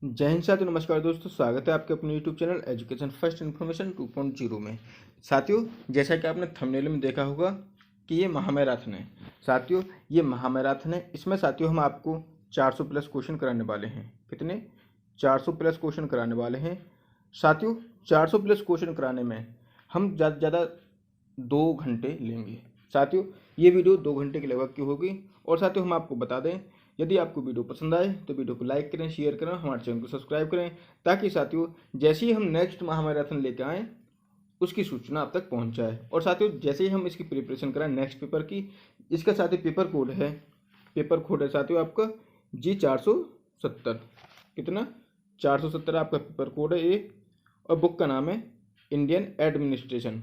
जय हिंद साथियों, नमस्कार दोस्तों। स्वागत है आपके अपने YouTube channel education first information 2.0 में। साथियों, जैसा कि आपने थंबनेल में देखा होगा कि ये महामैराथन है। साथियों, ये महामैराथन है। इसमें साथियों हम आपको 400 प्लस क्वेश्चन कराने वाले हैं। कितने? 400 प्लस क्वेश्चन कराने वाले हैं। साथियों, 400 प्लस क्वेश्चन कराने में हम ज़्यादा से ज़्यादा 2 घंटे लेंगे। साथियों, ये वीडियो 2 घंटे के लगभग की होगी। और साथियों, हम आपको बता दें, यदि आपको वीडियो पसंद आए तो वीडियो को लाइक करें, शेयर करें, हमारे चैनल को सब्सक्राइब करें, ताकि साथियों जैसे ही हम नेक्स्ट महामैराथन लेकर आएँ उसकी सूचना आप तक पहुंच जाए। और साथियों, जैसे ही हम इसकी प्रिपरेशन करें नेक्स्ट पेपर की, इसका साथियों पेपर कोड है साथियों आपका G470। कितना? 470 आपका पेपर कोड है ये। और बुक का नाम है इंडियन एडमिनिस्ट्रेशन।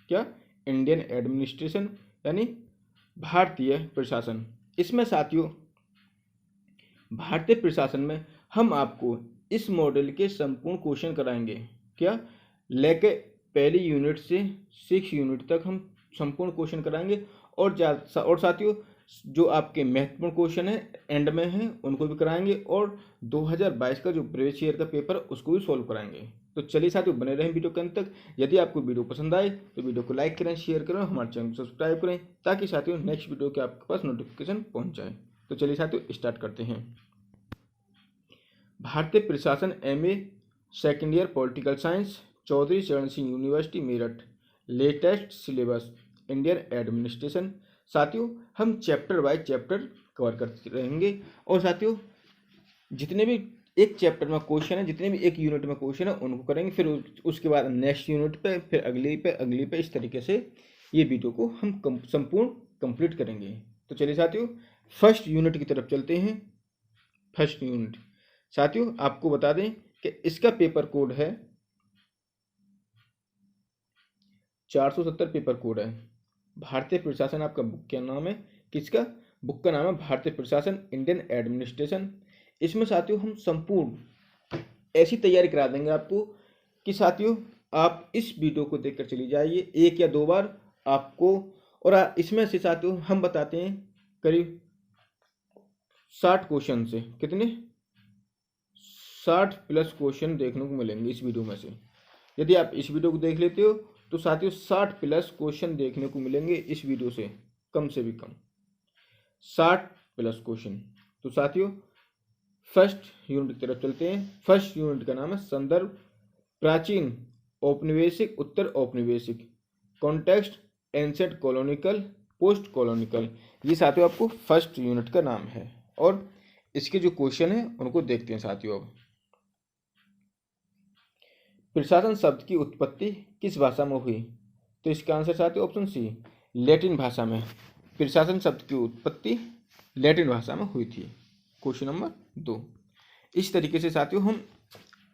क्या? इंडियन एडमिनिस्ट्रेशन यानी भारतीय प्रशासन। इसमें साथियों भारतीय प्रशासन में हम आपको इस मॉडल के संपूर्ण क्वेश्चन कराएंगे। क्या? लेके पहली यूनिट से 6 यूनिट तक हम संपूर्ण क्वेश्चन कराएंगे। और साथियों, जो आपके महत्वपूर्ण क्वेश्चन है एंड में हैं उनको भी कराएंगे। और 2022 का जो प्रीवियस ईयर का पेपर उसको भी सॉल्व कराएंगे। तो चलिए साथियों, बने रहें वीडियो के अंत तक। यदि आपको वीडियो पसंद आए तो वीडियो को लाइक करें, शेयर करें, हमारे चैनल को सब्सक्राइब करें, ताकि साथियों नेक्स्ट वीडियो के आपके पास नोटिफिकेशन पहुंच जाए। तो चलिए साथियों स्टार्ट करते हैं। भारतीय प्रशासन MA second year political science, Chaudhary Charan Singh university Meerut. Latest syllabus Indian administration. साथियों, हम चैप्टर बाय चैप्टर कवर करते रहेंगे। और साथियों, जितने भी एक चैप्टर में क्वेश्चन है, जितने भी एक यूनिट में क्वेश्चन है उनको करेंगे, फिर उसके बाद नेक्स्ट यूनिट पे, फिर अगली पे इस तरीके से ये वीडियो को हम संपूर्ण कंप्लीट करेंगे। तो चलिए साथियों फर्स्ट यूनिट की तरफ चलते हैं। फर्स्ट यूनिट साथियों आपको बता दें कि इसका पेपर कोड है 470 पेपर कोड है। भारतीय प्रशासन आपका बुक क्या नाम है? किसका? बुक का नाम है भारतीय प्रशासन इंडियन एडमिनिस्ट्रेशन। इसमें साथियों हम संपूर्ण ऐसी तैयारी करा देंगे आपको कि साथियों आप इस वीडियो को देखकर चली जाइए 1 या 2 बार आपको। और इसमें से साथियों हम बताते हैं करीब 60 क्वेश्चन से। कितने? 60 प्लस क्वेश्चन देखने को मिलेंगे इस वीडियो में से। यदि आप इस वीडियो को देख लेते हो तो साथियों 60 प्लस क्वेश्चन देखने को मिलेंगे इस वीडियो से भी कम 60 प्लस क्वेश्चन। तो साथियों फर्स्ट यूनिट की तरफ चलते हैं। फर्स्ट यूनिट का नाम है संदर्भ, प्राचीन, औपनिवेशिक, उत्तर औपनिवेशिक, कॉन्टेक्स्ट, एंसेंट कॉलोनिकल, पोस्ट कॉलोनिकल। ये साथियों आपको फर्स्ट यूनिट का नाम है। और इसके जो क्वेश्चन है उनको देखते हैं साथियों। अब प्रशासन शब्द की उत्पत्ति किस भाषा में हुई? तो इसका आंसर साथियों ऑप्शन सी, लैटिन भाषा में। प्रशासन शब्द की उत्पत्ति लैटिन भाषा में हुई थी। Question number 2। इस तरीके से साथियों हम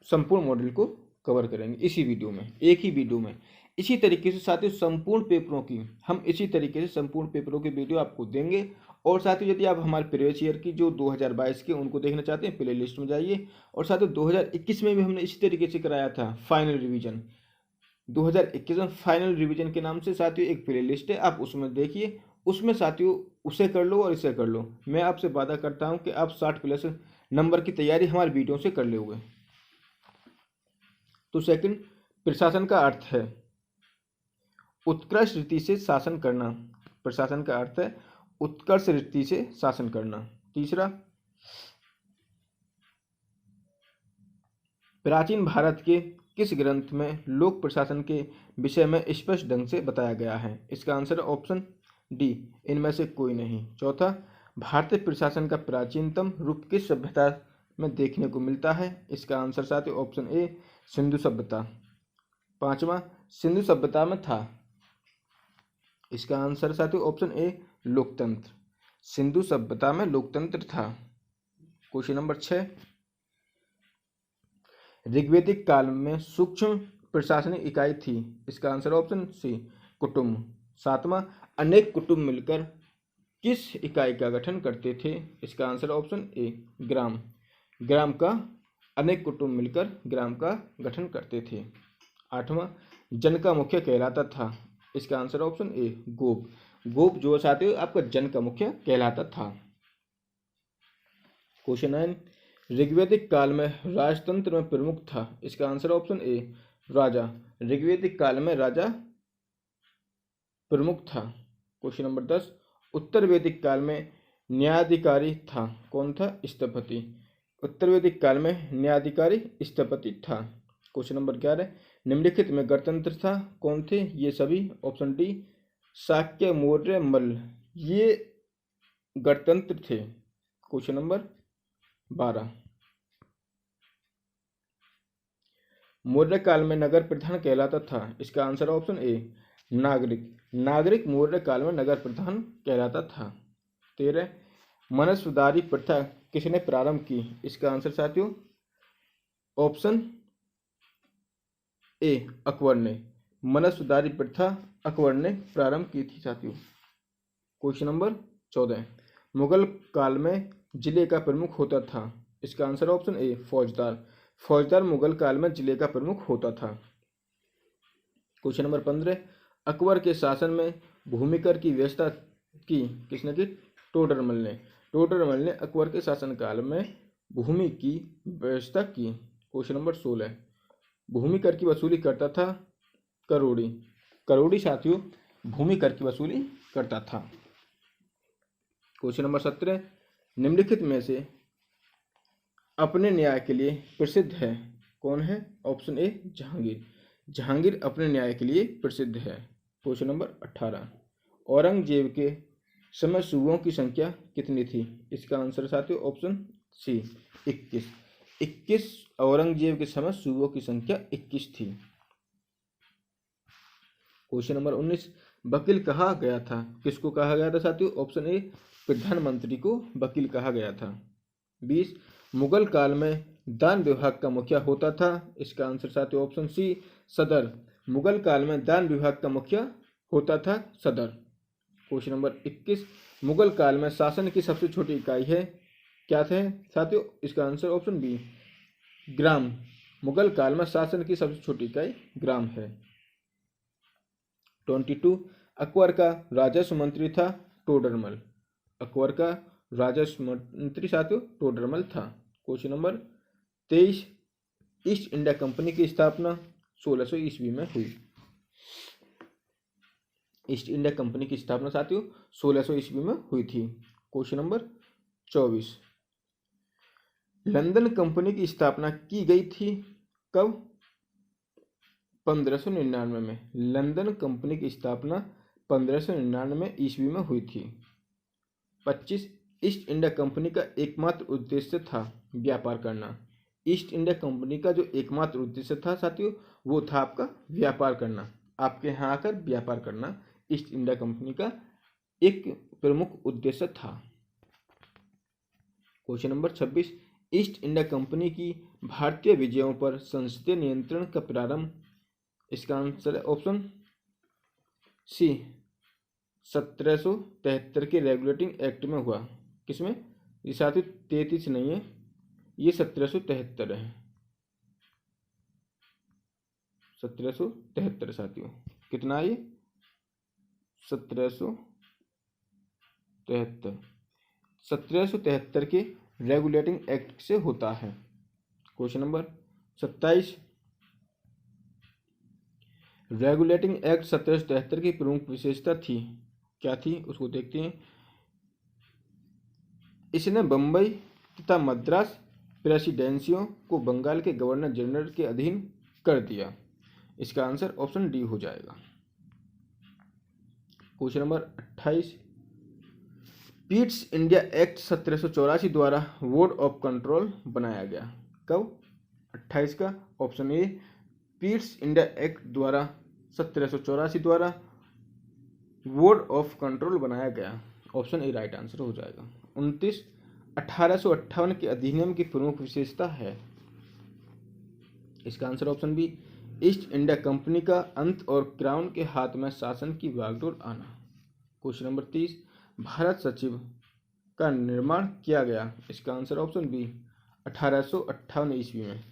संपूर्ण मॉडल को कवर करेंगे इसी वीडियो में, एक ही वीडियो में। इसी तरीके से साथियों संपूर्ण पेपरों की हम इसी तरीके से संपूर्ण पेपरों की वीडियो आपको देंगे। और साथियों यदि आप हमारे प्रीवियस ईयर की जो 2022 के उनको देखना चाहते हैं, प्ले लिस्ट में जाइए। और साथियों 2021 में भी हमने इसी तरीके से कराया था फाइनल रिवीजन। 2021 में फाइनल रिवीजन के नाम से साथियों एक प्ले लिस्ट है, आप उसमें देखिए। उसमें साथियों उसे कर लो और इसे कर लो। मैं आपसे वादा करता हूँ कि आप 60 प्लस नंबर की तैयारी हमारे वीडियो से कर लोगे। तो सेकंड, प्रशासन का अर्थ है उत्कृष्ट रीति से शासन करना। प्रशासन का अर्थ है उत्कर्ष रीति से शासन करना। तीसरा, प्राचीन भारत के किस ग्रंथ में लोक प्रशासन के विषय में स्पष्ट ढंग से बताया गया है? इसका आंसर है ऑप्शन डी, इनमें से कोई नहीं। चौथा, भारतीय प्रशासन का प्राचीनतम रूप किस सभ्यता में देखने को मिलता है? इसका आंसर साथियों ऑप्शन ए, सिंधु सभ्यता। पांचवा, सिंधु सभ्यता में था। इसका आंसर साथियों ऑप्शन ए, लोकतंत्र। सिंधु सभ्यता में लोकतंत्र था। क्वेश्चन नंबर 6, ऋग्वैदिक काल में सूक्ष्म प्रशासनिक इकाई थी। इसका आंसर ऑप्शन सी, कुटुंब। सातवां, अनेक कुटुंब मिलकर किस इकाई का गठन करते थे? इसका आंसर ऑप्शन ए, ग्राम। ग्राम का, अनेक कुटुंब मिलकर ग्राम का गठन करते थे। आठवां, जन का मुख्य कहलाता था। इसका आंसर ऑप्शन ए, गोप। गोप जो साथियों आपका जन का मुख्य कहलाता था। क्वेश्चन 9, ऋग्वैदिक काल में राजतंत्र में प्रमुख था? इसका आंसर ऑप्शन ए राजा। ऋग्वैदिक काल में राजा प्रमुख था। क्वेश्चन नंबर 10, उत्तर वैदिक काल में न्यायाधिकारी था? कौन था? स्थपति। उत्तर वैदिक काल में न्यायाधिकारी स्थपति था। क्वेश्चन नंबर 11, निम्नलिखित में गणतंत्र था? कौन थे ये सभी? ऑप्शन डी शाक्य, मौर्य, मल्ल, ये गणतंत्र थे। क्वेश्चन नंबर 12, मौर्य काल में नगर प्रधान कहलाता था? इसका आंसर ऑप्शन ए नागरिक। नागरिक मौर्य काल में नगर प्रधान कहलाता था। 13, मनस्वदारी प्रथा किसने प्रारंभ की? इसका आंसर साथियों ऑप्शन ए अकबर ने। मनस्वदारी प्रथा अकबर ने प्रारंभ की थी साथियों। क्वेश्चन नंबर 14, मुगल काल में जिले का प्रमुख होता था? इसका आंसर ऑप्शन ए फौजदार। फौजदार मुगल काल में जिले का प्रमुख होता था। क्वेश्चन नंबर 15, अकबर के शासन में भूमिकर की व्यवस्था की किसने की? टोडरमल ने। टोडरमल ने अकबर के शासनकाल में भूमि की व्यवस्था की। क्वेश्चन नंबर 16, भूमि कर की वसूली करता था? करोड़ी। करोड़ी साथियों भूमि कर की वसूली करता था। क्वेश्चन नंबर 17, निम्नलिखित में से अपने न्याय के लिए प्रसिद्ध है? कौन है? Option A Jahangir. जहांगीर अपने न्याय के लिए प्रसिद्ध है। क्वेश्चन नंबर 18, औरंगजेब के समय सूबों की संख्या कितनी थी? इसका आंसर साथियों ऑप्शन सी 21। 21 औरंगजेब के समय सूबों की संख्या 21 थी। क्वेश्चन नंबर 19, वकील कहा गया था? किसको कहा गया था साथियों? ऑप्शन ए प्रधानमंत्री को वकील कहा गया था। 20, मुगल काल में दान विभाग का मुखिया होता था? इसका आंसर साथियों ऑप्शन सी सदर। मुगल काल में दान विभाग का मुखिया होता था सदर। क्वेश्चन नंबर 21, मुगल काल में शासन की सबसे छोटी इकाई है? क्या थे साथियों? इसका आंसर ऑप्शन बी ग्राम। मुगल काल में शासन की सबसे छोटी इकाई ग्राम है। 22, अकबर का राजस्व मंत्री था? टोडरमल। अकबर का राजस्व मंत्री साथियों टोडरमल था। Question number 23, east India company की स्थापना 1600 ईस्वी में हुई? ईस्ट इंडिया कंपनी की स्थापना साथियों 1600 ईस्वी में हुई थी। क्वेश्चन नंबर 24, लंदन कंपनी की स्थापना की गई थी कब? 1599 में। लंदन कंपनी की स्थापना 1599 ईस्वी में हुई थी। 25, ईस्ट इंडिया कंपनी का एकमात्र उद्देश्य था व्यापार करना? ईस्ट इंडिया कंपनी का जो एकमात्र उद्देश्य था साथियों वो था आपका व्यापार करना, आपके यहाँ आकर व्यापार करना ईस्ट इंडिया कंपनी का एक प्रमुख उद्देश्य था। Question number 26, east India company की भारतीय विजयों पर संसदीय नियंत्रण का प्रारंभ? इसका आंसर ऑप्शन सी 1773 के रेगुलेटिंग एक्ट में हुआ। किसमें? ये साथियों 33 नहीं है, ये 1773 है। 1773 साथियों कितना है ये? 1773। 1773 के रेगुलेटिंग एक्ट से होता है। क्वेश्चन नंबर 27, रेगुलेटिंग एक्ट 1773 की प्रमुख विशेषता थी? क्या थी उसको देखते हैं। इसने बम्बई तथा मद्रास प्रेसिडेंसियों को बंगाल के गवर्नर जनरल के अधीन कर दिया। इसका आंसर ऑप्शन डी हो जाएगा। Question number 28, Pitt's India act 1784 द्वारा बोर्ड ऑफ कंट्रोल बनाया गया। कब? 28 का option A Pitt's India act द्वारा 1784 द्वारा बोर्ड ऑफ कंट्रोल बनाया गया। ऑप्शन ए राइट आंसर हो जाएगा। 29, 1858 के अधिनियम की प्रमुख विशेषता है? इसका answer option B East India Company का अंत और क्राउन के हाथ में शासन की बागडोर आना। क्वेश्चन नंबर 30, भारत सचिव का निर्माण किया गया। इसका आंसर ऑप्शन बी 1858 ईस्वी में।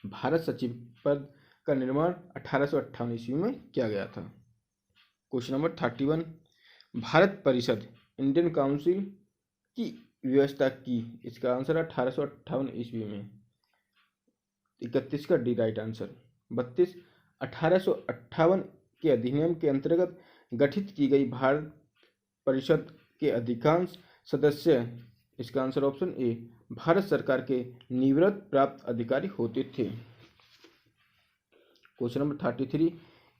भारत सचिव पद का निर्माण 1858 ईस्वी में किया गया था। क्वेश्चन नंबर 31, भारत परिषद इंडियन काउंसिल की व्यवस्था की? इसका आंसर है 1858 ईस्वी में। 31 का डी राइट आंसर। 32, 1858 के अधिनियम के अंतर्गत गठित की गई भारत परिषद के अधिकांश सदस्य, इसका आंसर ऑप्शन ए, भारत सरकार के निवृत्त प्राप्त अधिकारी होते थे। क्वेश्चन नंबर 33,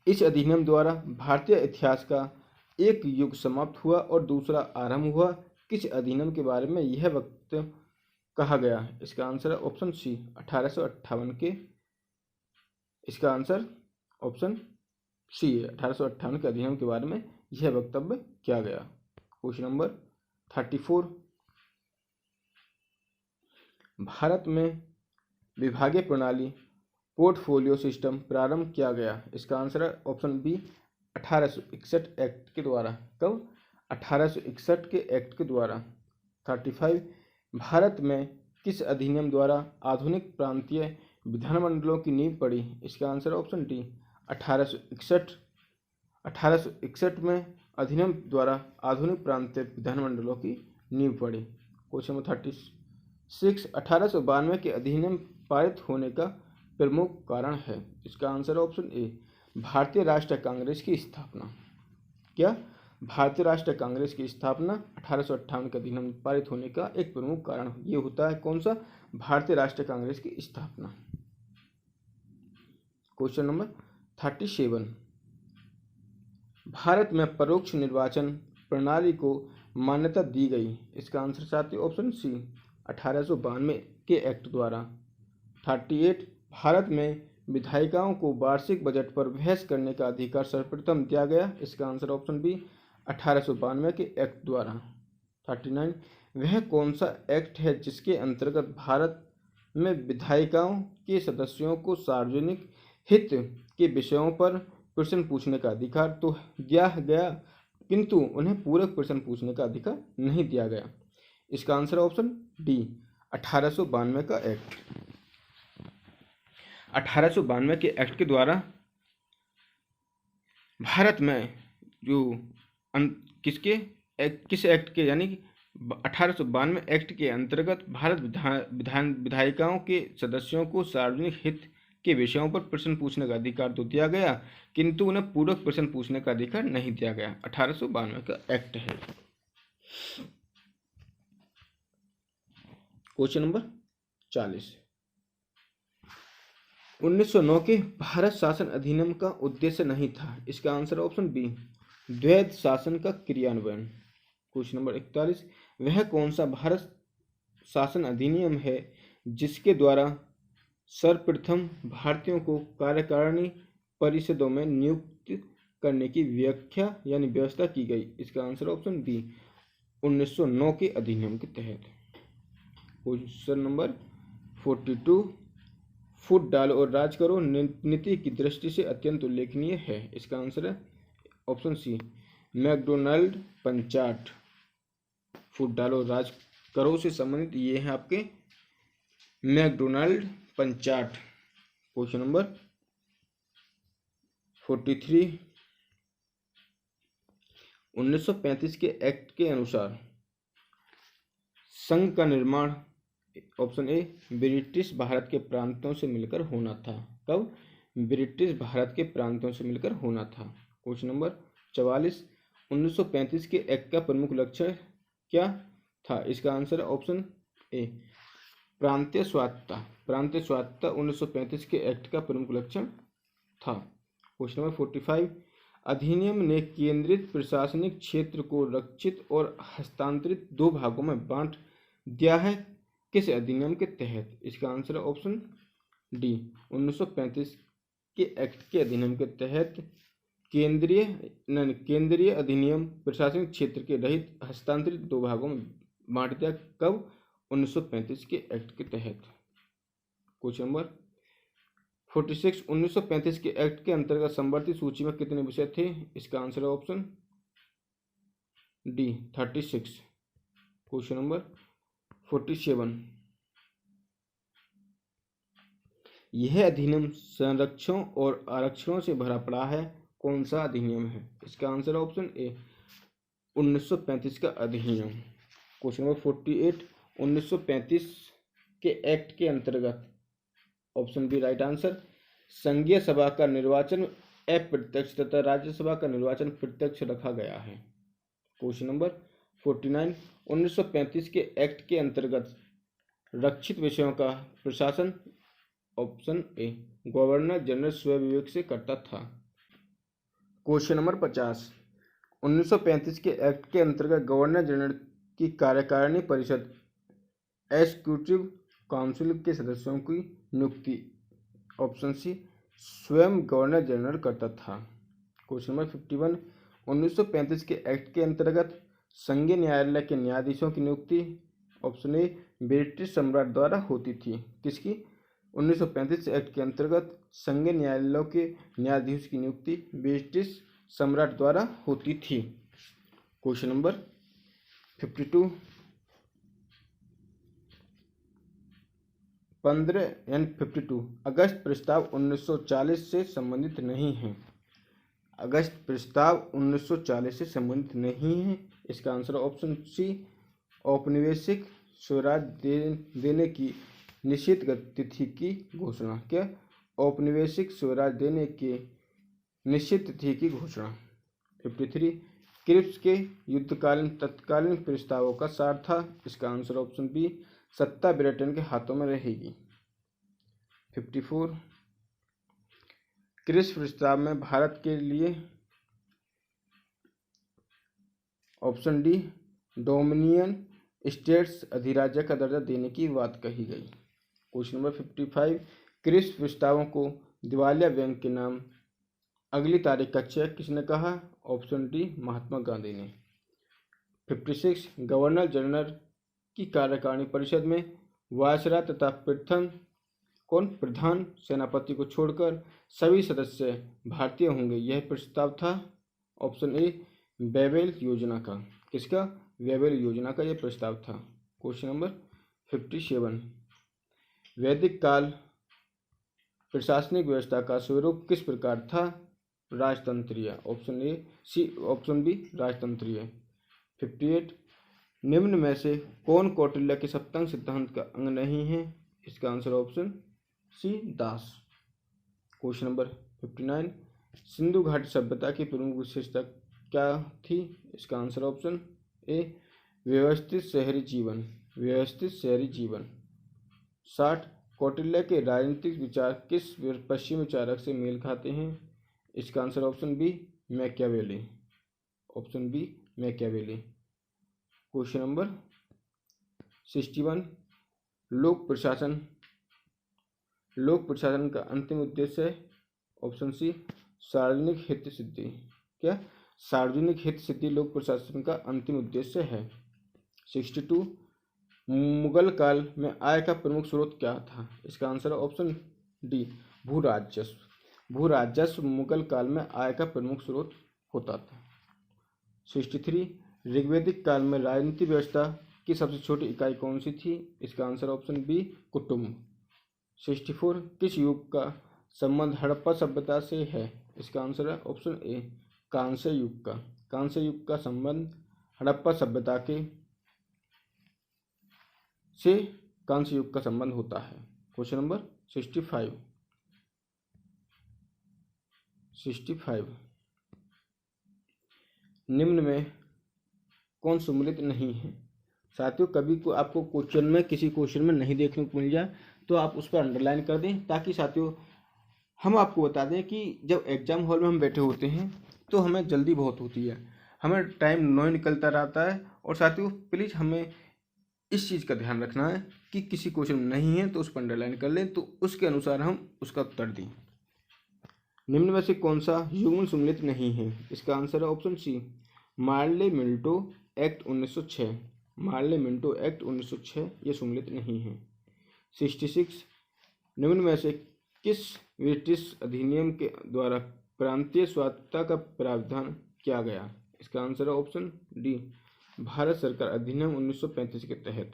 इस अधिनियम द्वारा भारतीय इतिहास का एक युग समाप्त हुआ और दूसरा आरंभ हुआ। किस अधिनियम के बारे में यह वक्त कहा गया? इसका आंसर है ऑप्शन सी, 1858 के। इसका आंसर ऑप्शन सी है, 1858 के अधिनियम के बारे में यह वक्तव्य किया गया। क्वेश्चन नंबर 34, भारत में विभागीय प्रणाली पोर्टफोलियो सिस्टम प्रारंभ किया गया। इसका आंसर है ऑप्शन बी, 1861 एक्ट के द्वारा। कब? 1861 के एक्ट के द्वारा। 35, भारत में किस अधिनियम द्वारा आधुनिक प्रांतीय विधानमंडलों की नींव पड़ी? इसका आंसर ऑप्शन डी, 1861 में अधिनियम द्वारा आधुनिक प्रांतीय विधानमंडलों की नींव पड़ी। क्वेश्चन नंबर 36, 1892 के अधिनियम पारित होने का प्रमुख कारण है। इसका आंसर ऑप्शन ए, भारतीय राष्ट्रीय कांग्रेस की स्थापना। क्या? भारतीय राष्ट्रीय कांग्रेस की स्थापना 1858 के अधिनियम पारित होने का एक प्रमुख कारण ये होता है। कौन सा? भारतीय राष्ट्रीय कांग्रेस की स्थापना। क्वेश्चन नंबर 37, भारत में परोक्ष निर्वाचन प्रणाली को मान्यता दी गई। इसका आंसर साथी ऑप्शन सी, 1892 के एक्ट द्वारा। 38, भारत में विधायिकाओं को वार्षिक बजट पर बहस करने का अधिकार सर्वप्रथम दिया गया। इसका आंसर ऑप्शन बी, 1892 के एक्ट द्वारा। 39, वह कौन सा एक्ट है जिसके अंतर्गत भारत में विधायिकाओं के सदस्यों को सार्वजनिक हित के विषयों पर प्रश्न पूछने का अधिकार तो दिया गया, किंतु उन्हें पूरक प्रश्न पूछने का अधिकार नहीं दिया गया? इसका आंसर ऑप्शन डी, 1892 का एक्ट। 1892 के एक्ट के द्वारा भारत में जो किस एक्ट के, यानी 1892 एक्ट के अंतर्गत भारत विधायिकाओं के सदस्यों को सार्वजनिक हित के विषयों पर प्रश्न पूछने का अधिकार तो दिया गया, किंतु उन्हें पूरक प्रश्न पूछने का अधिकार नहीं दिया गया। 1892 का एक्ट है। क्वेश्चन नंबर 40, 1909 के भारत शासन अधिनियम का उद्देश्य नहीं था। इसका आंसर ऑप्शन बी, द्वैध शासन का क्रियान्वयन। क्वेश्चन नंबर 41, वह कौन सा भारत शासन अधिनियम है जिसके द्वारा सर्वप्रथम भारतीयों को कार्यकारिणी परिषदों में नियुक्त करने की व्याख्या यानी व्यवस्था की गई? इसका आंसर ऑप्शन बी, 1909 के अधिनियम के तहत। क्वेश्चन नंबर 42, फूट डालो और राज करो नीति की दृष्टि से अत्यंत उल्लेखनीय है। इसका आंसर है ऑप्शन सी, मैकडोनाल्ड पंचाट। फूट डालो और राज करो से संबंधित ये हैं आपके मैकडोनाल्ड पंचाट। क्वेश्चन नंबर 43, 1935 के एक्ट के अनुसार संघ का निर्माण ऑप्शन ए, ब्रिटिश भारत के प्रांतों से मिलकर होना था। कब? ब्रिटिश भारत के प्रांतों से मिलकर होना था। क्वेश्चन नंबर 44, 1935 के एक्ट का प्रमुख लक्ष्य क्या था? इसका आंसर ऑप्शन ए, प्रांतीय स्वायत्तता। प्रांतीय स्वायत्तता 1935 के एक्ट का प्रमुख लक्ष्य था। क्वेश्चन नंबर 45, अधिनियम ने केंद्रित प्रशासनिक क्षेत्र को रक्षित और हस्तांतरित दो भागों में बांट दिया है, किस अधिनियम के तहत? इसका आंसर है ऑप्शन डी, 1935 के एक्ट के अधिनियम के तहत केंद्रीय अधिनियम प्रशासनिक क्षेत्र के रहित हस्तांतरित दो भागों में बांट दिया। कब? 1935 के एक्ट के तहत। क्वेश्चन नंबर 46, 1935 के एक्ट के अंतर्गत संवर्धित सूची में कितने विषय थे? इसका आंसर है ऑप्शन डी, 36। क्वेश्चन नंबर 47, यह अधिनियम संरक्षणों और आरक्षणों से भरा पड़ा है, कौन सा अधिनियम है? इसका आंसर है ऑप्शन ए, 1935 का अधिनियम। क्वेश्चन नंबर 48, 1935 के एक्ट के अंतर्गत, ऑप्शन बी राइट आंसर, संघीय सभा का निर्वाचन अप्रत्यक्ष तथा राज्यसभा का निर्वाचन प्रत्यक्ष रखा गया है। क्वेश्चन नंबर 49, 1935 के एक्ट के अंतर्गत रक्षित विषयों का प्रशासन, ऑप्शन ए गवर्नर जनरल स्वयं विवेक से करता था। क्वेश्चन नंबर 50, 1935 के एक्ट के अंतर्गत गवर्नर जनरल की कार्यकारिणी परिषद एग्जीक्यूटिव काउंसिल के सदस्यों की नियुक्ति, ऑप्शन सी स्वयं गवर्नर जनरल करता था। क्वेश्चन नंबर 51, 1935 के एक्ट के अंतर्गत संघीय न्यायालय के न्यायाधीशों की नियुक्ति, ऑप्शन ए ब्रिटिश सम्राट द्वारा होती थी। किसकी? 1935 एक्ट के अंतर्गत संघीय न्यायालयों के न्यायाधीश की नियुक्ति ब्रिटिश सम्राट द्वारा होती थी। क्वेश्चन नंबर 52, 52 अगस्त प्रस्ताव 1940 से संबंधित नहीं है। अगस्त प्रस्ताव 1940 से संबंधित नहीं है। इसका आंसर ऑप्शन सी औपनिवेशिक स्वराज देने की निश्चित तिथि की घोषणा। क्या? औपनिवेशिक स्वराज देने की निश्चित तिथि की घोषणा। 53 क्रिप्स के युद्धकालीन तत्कालीन प्रस्तावों का सार था। इसका आंसर ऑप्शन बी सत्ता ब्रिटेन के हाथों में रहेगी। 54 क्रिप्स प्रस्ताव में भारत के लिए, ऑप्शन डी डोमिनियन स्टेट्स अधिराज्य का दर्जा देने की बात कही गई। क्वेश्चन नंबर 55 क्रिप्स प्रस्तावों को दिवालिया बैंक के नाम अगली तारीख का चेक किसने कहा? ऑप्शन डी महात्मा गांधी ने। 56 गवर्नर जनरल की कार्यकारिणी परिषद में वायसराय तथा प्रधान सेनापति को छोड़कर सभी सदस्य भारतीय होंगे, यह प्रस्ताव था। ऑप्शन ए वेबल योजना का। किसका? वेबल योजना का यह प्रस्ताव था। क्वेश्चन नंबर 57 वैदिक काल प्रशासनिक व्यवस्था का स्वरूप किस प्रकार था? राजतंत्रीय। Option B राजतंत्रीय। 58 निम्न में से कौन कौटिल्य के सप्तम सिद्धांत का अंग नहीं है? इसका आंसर ऑप्शन सी दास। क्वेश्चन नंबर 59 सिंधु घाटी सभ्यता की प्रमुख विशेषता क्या थी? इसका आंसर ऑप्शन ए व्यवस्थित शहरी जीवन। व्यवस्थित शहरी जीवन। 60 कौटिल्य के राजनीतिक विचार किस पश्चिमी विचारक से मेल खाते हैं? इसका answer option B Machiavelli. Option B Machiavelli. Question number 61 लोक प्रशासन का अंतिम उद्देश्य है। ऑप्शन सी सार्वजनिक हित सिद्धि। क्या? सार्वजनिक हित सिद्धि लोक प्रशासन का अंतिम उद्देश्य है। 62 मुगल काल में आय का प्रमुख स्रोत क्या था? इसका आंसर ऑप्शन डी भू राजस्व। भू राजस्व मुगल काल में आय का प्रमुख स्रोत होता था। 63 ऋग्वैदिक काल में राजनीति व्यवस्था की सबसे छोटी इकाई कौन सी थी? इसका आंसर ऑप्शन बी कुटुंब। 64 किस युग का संबंध हड़प्पा सभ्यता से है? इसका आंसर है ऑप्शन ए कांस्य युग का। कांस्य युग का संबंध हड़प्पा सभ्यता के से कांस्य युग का संबंध होता है। क्वेश्चन नंबर 65 निम्न में कौन सम्मिलित नहीं है? साथियों कभी को आपको क्वेश्चन में किसी क्वेश्चन में नहीं देखने को मिल जाए तो आप उस पर अंडरलाइन कर दें, ताकि साथियों हम आपको बता दें कि जब एग्जाम हॉल में हम बैठे होते हैं तो हमें जल्दी बहुत होती है, हमें टाइम नहीं निकलता रहता है। और साथियों प्लीज़ हमें इस चीज़ का ध्यान रखना है कि किसी क्वेश्चन में नहीं है तो उस पर अंडरलाइन कर लें, तो उसके अनुसार हम उसका उत्तर दें। निम्न में से कौन सा युग्म सम्मिलित नहीं है? इसका आंसर है option C Morley Minto Act 1906। Morley Minto Act 1906 ये सम्मिलित नहीं है। 66 निम्न में से किस ब्रिटिश अधिनियम के द्वारा प्रांतीय स्वायत्तता का प्रावधान किया गया? इसका आंसर है ऑप्शन डी भारत सरकार अधिनियम 1935 के तहत।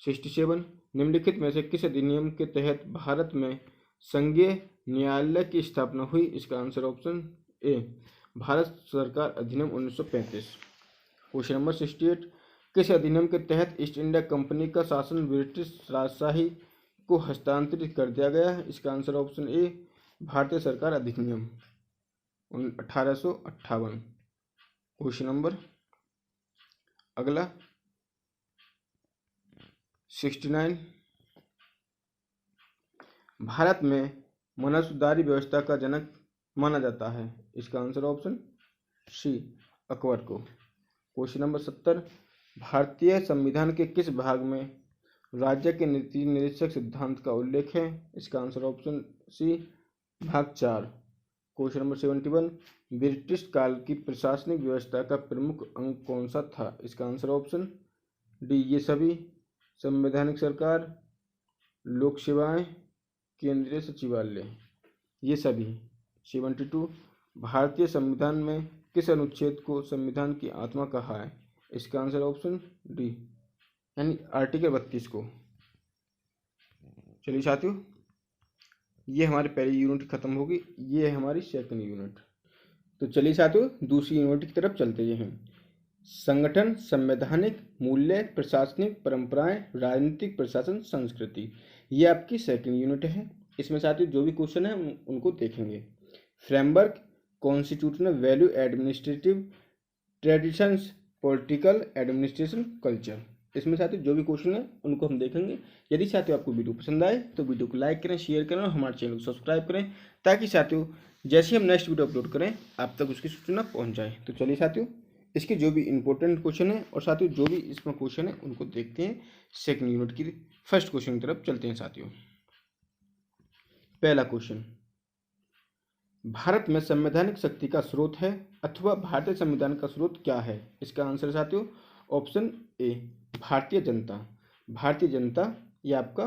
67 निम्नलिखित में से किस अधिनियम के तहत भारत में संघीय न्यायालय की स्थापना हुई? इसका आंसर ऑप्शन ए भारत सरकार अधिनियम 1935। क्वेश्चन नंबर 68 किस अधिनियम के तहत ईस्ट इंडिया कंपनी का शासन ब्रिटिश राजशाही को हस्तांतरित कर दिया गया है? इसका आंसर ऑप्शन ए भारतीय सरकार अधिनियम 1858। क्वेश्चन नंबर अगला 69। भारत में मनसबदारी व्यवस्था का जनक माना जाता है? इसका आंसर ऑप्शन सी अकबर को। Question number 70। भारतीय संविधान के किस भाग में राज्य के नीति निदेशक सिद्धांत का उल्लेख है? इसका आंसर ऑप्शन सी भाग 4। Question number 71। ब्रिटिश काल की प्रशासनिक व्यवस्था का प्रमुख अंग कौन सा था? इसका आंसर ऑप्शन डी ये सभी, संवैधानिक सरकार, लोक सेवाएं, केंद्रीय सचिवालय, ये सभी। 72। भारतीय संविधान में किस अनुच्छेद को संविधान की आत्मा कहा है? इसका आंसर ऑप्शन डी यानी आर्टिकल 32 को। चलिए साथियों, ये हमारी पहली यूनिट खत्म होगी, ये है हमारी सेकंड यूनिट। तो चलिए साथियों, दूसरी यूनिट की तरफ चलते हैं। संगठन, संवैधानिक मूल्य, प्रशासनिक परंपराएं, राजनीतिक प्रशासन, संस्कृति, ये आपकी सेकंड यूनिट है। इसमें साथियों जो भी क्वेश्चन है उनको देखेंगे। Framework, constitutional value, administrative traditions, political administration culture, इसमें साथियों जो भी क्वेश्चन है उनको हम देखेंगे। यदि साथियों आपको वीडियो पसंद आए तो वीडियो को लाइक करें, शेयर करें और हमारे चैनल को सब्सक्राइब करें, ताकि साथियों जैसे हम नेक्स्ट वीडियो अपलोड करें आप तक उसकी सूचना पहुंच जाए। तो चलिए साथियों, इसके जो भी इंपॉर्टेंट क्वेश्चन है और साथियों जो भी इसमें क्वेश्चन है उनको देखते हैं। सेकंड यूनिट की फर्स्ट क्वेश्चन की तरफ चलते हैं साथियों। पहला क्वेश्चन, भारत में संवैधानिक शक्ति का स्रोत है अथवा भारतीय संविधान का स्रोत क्या है? इसका आंसर साथियों ऑप्शन ए भारतीय जनता। भारतीय जनता ये आपका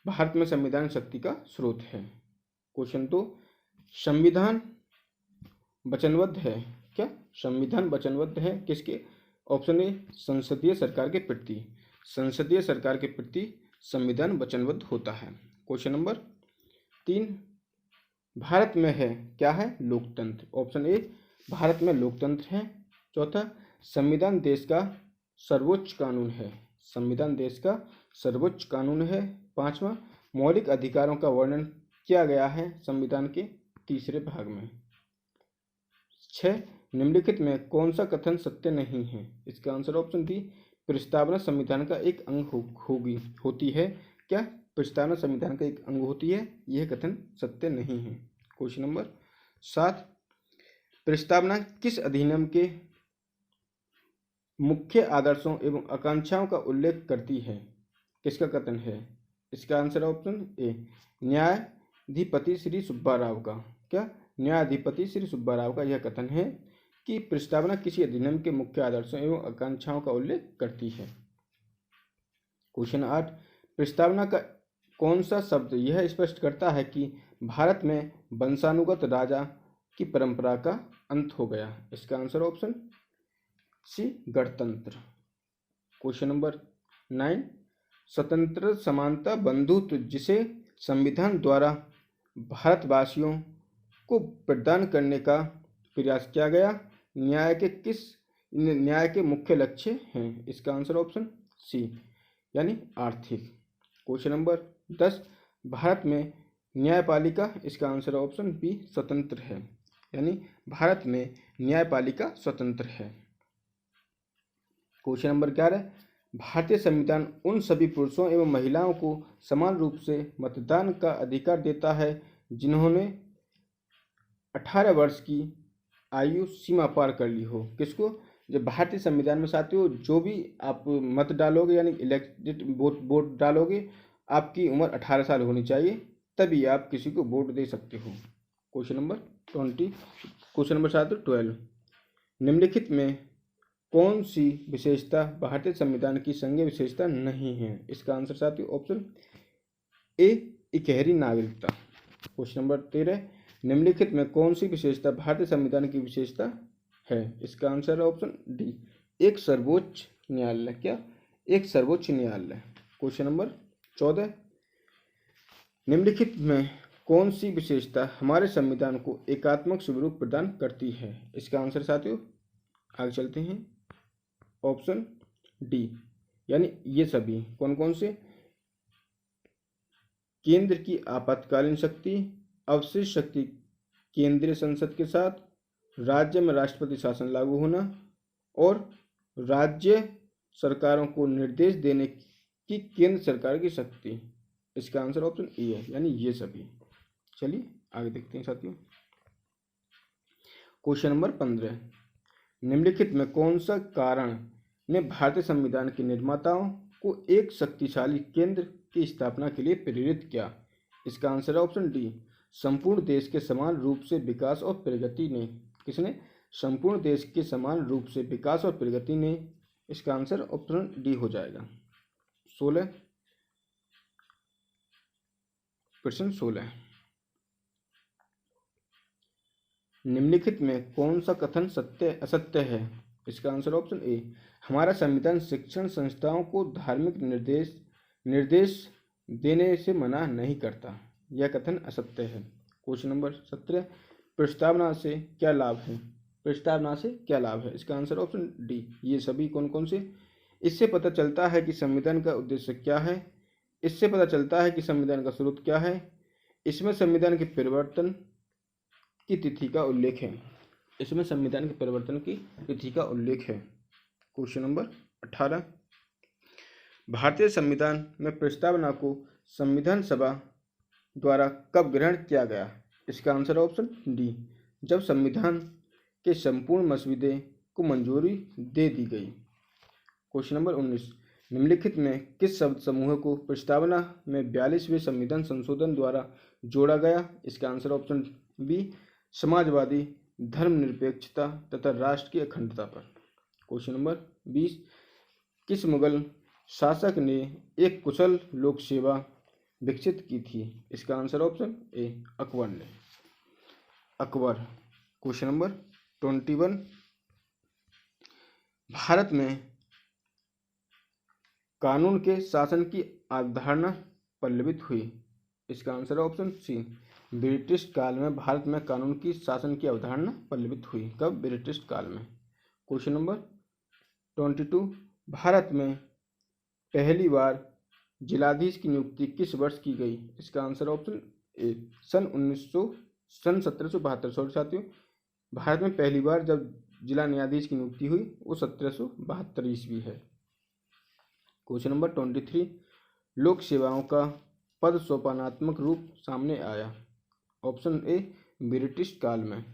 भारत में संविधान शक्ति का स्रोत है। क्वेश्चन 2, संविधान वचनबद्ध है क्या? संविधान वचनबद्ध है किसके? ऑप्शन ए संसदीय सरकार के प्रति। संसदीय सरकार के प्रति संविधान वचनबद्ध होता है। क्वेश्चन नंबर 3, भारत में है क्या है? लोकतंत्र। ऑप्शन ए भारत में लोकतंत्र है। चौथा, संविधान देश का सर्वोच्च कानून है। संविधान देश का सर्वोच्च कानून है। पांचवा, मौलिक अधिकारों का वर्णन किया गया है संविधान के तीसरे भाग में। 6, निम्नलिखित में कौन सा कथन सत्य नहीं है? इसका आंसर ऑप्शन डी प्रस्तावना संविधान का एक अंग होती है क्या? प्रस्तावना संविधान का एक अंग होती है, यह कथन सत्य नहीं है। क्वेश्चन नंबर 7, प्रस्तावना किस अधिनियम के मुख्य आदर्शों एवं आकांक्षाओं का उल्लेख करती है? किसका कथन है? इसका आंसर ऑप्शन ए न्यायाधिपति श्री सुब्बा राव का। क्या? न्यायाधिपति श्री सुब्बा राव का यह कथन है कि प्रस्तावना किसी अधिनियम के मुख्य आदर्शों एवं आकांक्षाओं का उल्लेख करती है। क्वेश्चन 8, प्रस्तावना का कौन सा शब्द यह स्पष्ट करता है कि भारत में वंशानुगत राजा की परंपरा का अंत हो गया? इसका आंसर ऑप्शन सी गणतंत्र। क्वेश्चन नंबर 9, स्वतंत्र, समानता, बंधुत्व जिसे संविधान द्वारा भारतवासियों को प्रदान करने का प्रयास किया गया, न्याय के मुख्य लक्ष्य हैं? इसका आंसर ऑप्शन सी यानी आर्थिक। क्वेश्चन नंबर 10, भारत में न्यायपालिका, इसका आंसर ऑप्शन बी स्वतंत्र है, यानी भारत में न्यायपालिका स्वतंत्र है। क्वेश्चन नंबर 11, भारतीय संविधान उन सभी पुरुषों एवं महिलाओं को समान रूप से मतदान का अधिकार देता है जिन्होंने 18 वर्ष की आयु सीमा पार कर ली हो। किसको? जब भारतीय संविधान में साथियों जो भी आप मत डालोगे यानी इलेक्टेड वोट डालोगे, आपकी उम्र 18 साल होनी चाहिए, तभी आप किसी को वोट दे सकते हो। क्वेश्चन नंबर 20, क्वेश्चन नंबर 12, निम्नलिखित में कौन सी विशेषता भारतीय संविधान की संघीय विशेषता नहीं है? इसका आंसर साथियों ऑप्शन ए इकहरी नागरिकता। क्वेश्चन नंबर 13, निम्नलिखित में कौन सी विशेषता भारतीय संविधान की विशेषता है? इसका आंसर ऑप्शन डी एक सर्वोच्च न्यायालय। क्या? एक सर्वोच्च न्यायालय। क्वेश्चन नंबर 14, निम्नलिखित में कौन सी विशेषता हमारे संविधान को एकात्मक स्वरूप प्रदान करती है? इसका आंसर साथियों आगे चलते हैं। ऑप्शन डी, यानी ये सभी कौन कौन से? केंद्र की आपातकालीन शक्ति, अवशिष्ट शक्ति केंद्रीय संसद के साथ, राज्य में राष्ट्रपति शासन लागू होना और राज्य सरकारों को निर्देश देने की केंद्र सरकार की शक्ति। इसका आंसर ऑप्शन ए है, यानी ये सभी। चलिए आगे देखते हैं साथियों। क्वेश्चन नंबर 15, निम्नलिखित में कौन सा कारण ने भारतीय संविधान के निर्माताओं को एक शक्तिशाली केंद्र की स्थापना के लिए प्रेरित किया? इसका आंसर है ऑप्शन डी, संपूर्ण देश के समान रूप से विकास और प्रगति ने। किसने? संपूर्ण देश के समान रूप से विकास और प्रगति ने। इसका आंसर ऑप्शन डी हो जाएगा। 16, प्रश्न 16, निम्नलिखित में कौन सा कथन सत्य असत्य है? इसका आंसर ऑप्शन ए, हमारा संविधान शिक्षण संस्थाओं को धार्मिक निर्देश देने से मना नहीं करता। यह कथन असत्य है। क्वेश्चन नंबर 17, प्रस्तावना से क्या लाभ है? प्रस्तावना से क्या लाभ है? इसका आंसर ऑप्शन डी, ये सभी कौन कौन से? इससे पता चलता है कि संविधान का उद्देश्य क्या है, इससे पता चलता है कि संविधान का स्रोत क्या है, इसमें संविधान के परिवर्तन की तिथि का उल्लेख है, इसमें संविधान के परिवर्तन की तिथि का उल्लेख है। क्वेश्चन नंबर 18, भारतीय संविधान में प्रस्तावना को संविधान सभा द्वारा कब ग्रहण किया गया? इसका आंसर ऑप्शन डी, जब संविधान के संपूर्ण मसौदे को मंजूरी दे दी गई। क्वेश्चन नंबर 19, निम्नलिखित में किस शब्द समूह को प्रस्तावना में 42वें संविधान संशोधन द्वारा जोड़ा गया? इसका आंसर ऑप्शन बी, समाजवादी, धर्मनिरपेक्षता तथा राष्ट्र की अखंडता पर। क्वेश्चन नंबर 20, किस मुगल शासक ने एक कुशल लोक सेवा विकसित की थी? इसका आंसर ऑप्शन ए, अकबर ने, अकबर। क्वेश्चन नंबर 21, भारत में कानून के शासन की अवधारणा पल्लवित हुई? इसका आंसर ऑप्शन सी, ब्रिटिश काल में भारत में कानून की शासन की अवधारणा पल्लवित हुई। कब? ब्रिटिश काल में। क्वेश्चन नंबर 22, भारत में पहली बार जिलाधीश की नियुक्ति किस वर्ष की गई? इसका आंसर ऑप्शन ए, सन 1772। सॉरी साथियों, भारत में पहली बार जब जिला न्यायाधीश की नियुक्ति हुई वो 1772 ईस्वी है। क्वेश्चन नंबर 23, लोक सेवाओं का पद सोपानात्मक रूप सामने आया? ऑप्शन ए, ब्रिटिश काल में।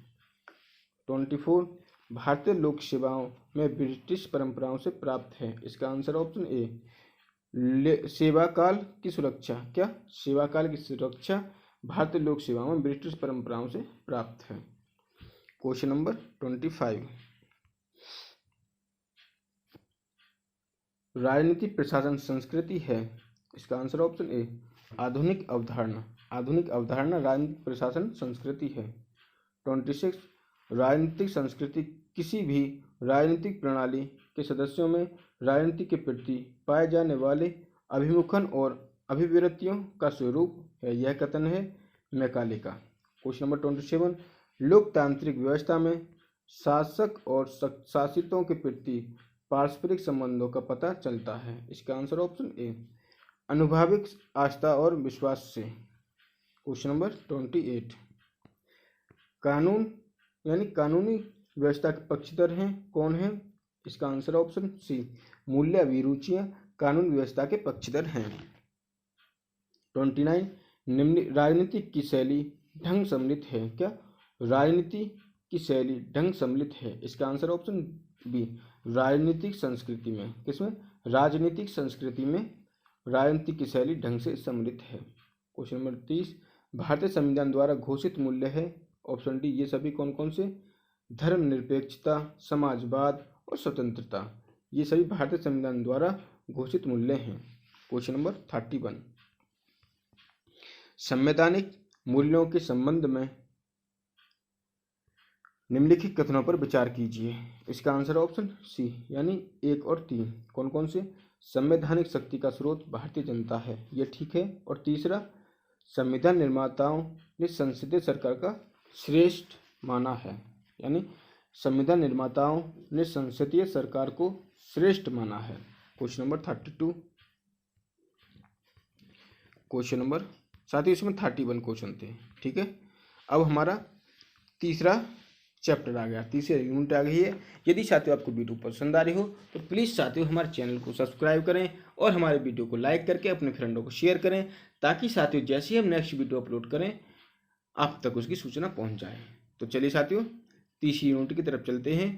24, भारतीय लोक सेवाओं में ब्रिटिश परंपराओं से प्राप्त है। इसका आंसर ऑप्शन ए, सेवा काल की सुरक्षा। क्या? सेवा काल की सुरक्षा भारतीय लोक सेवाओं में ब्रिटिश परंपराओं से प्राप्त है। क्वेश्चन नंबर 25, राजनीति प्रशासन संस्कृति है? इसका आंसर ऑप्शन ए, आधुनिक अवधारणा। आधुनिक अवधारणा राजनीतिक प्रशासन संस्कृति है। 26, राजनीतिक संस्कृति किसी भी राजनीतिक प्रणाली के सदस्यों में राजनीति के प्रति पाए जाने वाले अभिमुखन और अभिवृत्तियों का स्वरूप है। यह कथन है मैकाले का। क्वेश्चन नंबर 27, लोकतांत्रिक व्यवस्था में शासक और शासितों के प्रति पारस्परिक संबंधों का पता चलता है। इसका आंसर ऑप्शन ए, अनुभाविक आस्था और विश्वास से। क्वेश्चन नंबर 28, कानून यानी कानूनी व्यवस्था के पक्षधर हैं कौन है? इसका आंसर ऑप्शन सी, मूल्य अभिरुचियां कानून व्यवस्था के पक्षधर हैं। 29, निम्न राजनीति की शैली ढंग सम्मिलित है? क्या? राजनीति की शैली ढंग सम्मिलित है। इसका आंसर ऑप्शन बी, राजनीतिक संस्कृति में। किसमें? राजनीतिक संस्कृति में राजनीति की शैली ढंग से सम्मिलित है। क्वेश्चन नंबर 30, भारतीय संविधान द्वारा घोषित मूल्य है? ऑप्शन डी, ये सभी कौन कौन से? धर्मनिरपेक्षता, समाजवाद और स्वतंत्रता। ये सभी भारतीय संविधान द्वारा घोषित मूल्य हैं। क्वेश्चन नंबर 31, संवैधानिक मूल्यों के संबंध में निम्नलिखित कथनों पर विचार कीजिए। इसका आंसर ऑप्शन सी, यानी 1 और 3 कौन कौन से? संवैधानिक शक्ति का स्रोत भारतीय जनता है, यह ठीक है। और तीसरा, संविधान निर्माताओं ने संसदीय सरकार का श्रेष्ठ माना है, यानी संविधान निर्माताओं ने संसदीय सरकार को श्रेष्ठ माना है। Question number 32। क्वेश्चन नंबर साथियों इसमें 31 क्वेश्चन थे। ठीक है, अब हमारा तीसरा चैप्टर आ गया, तीसरी यूनिट आ गई है। यदि साथियों आपको वीडियो पसंद आ रही हो तो प्लीज़ साथियों हमारे चैनल को सब्सक्राइब करें और हमारे वीडियो को लाइक करके अपने फ्रेंडों को शेयर करें, ताकि साथियों जैसे ही हम नेक्स्ट वीडियो अपलोड करें आप तक उसकी सूचना पहुंच जाए। तो चलिए साथियों तीसरी यूनिट की तरफ चलते हैं।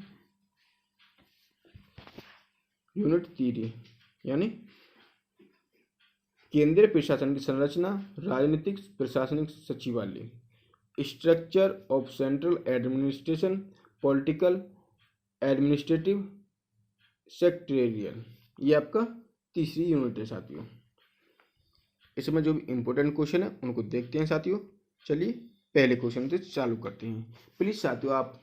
यूनिट 3 यानी केंद्रीय प्रशासन की संरचना, राजनीतिक प्रशासनिक सचिवालय, structure of central administration, political administrative secretarial, ये आपका तीसरी यूनिट है साथियों। इसमें जो भी इम्पोर्टेंट क्वेश्चन है उनको देखते हैं साथियों। चलिए पहले क्वेश्चन से चालू करते हैं। प्लीज़ साथियों आप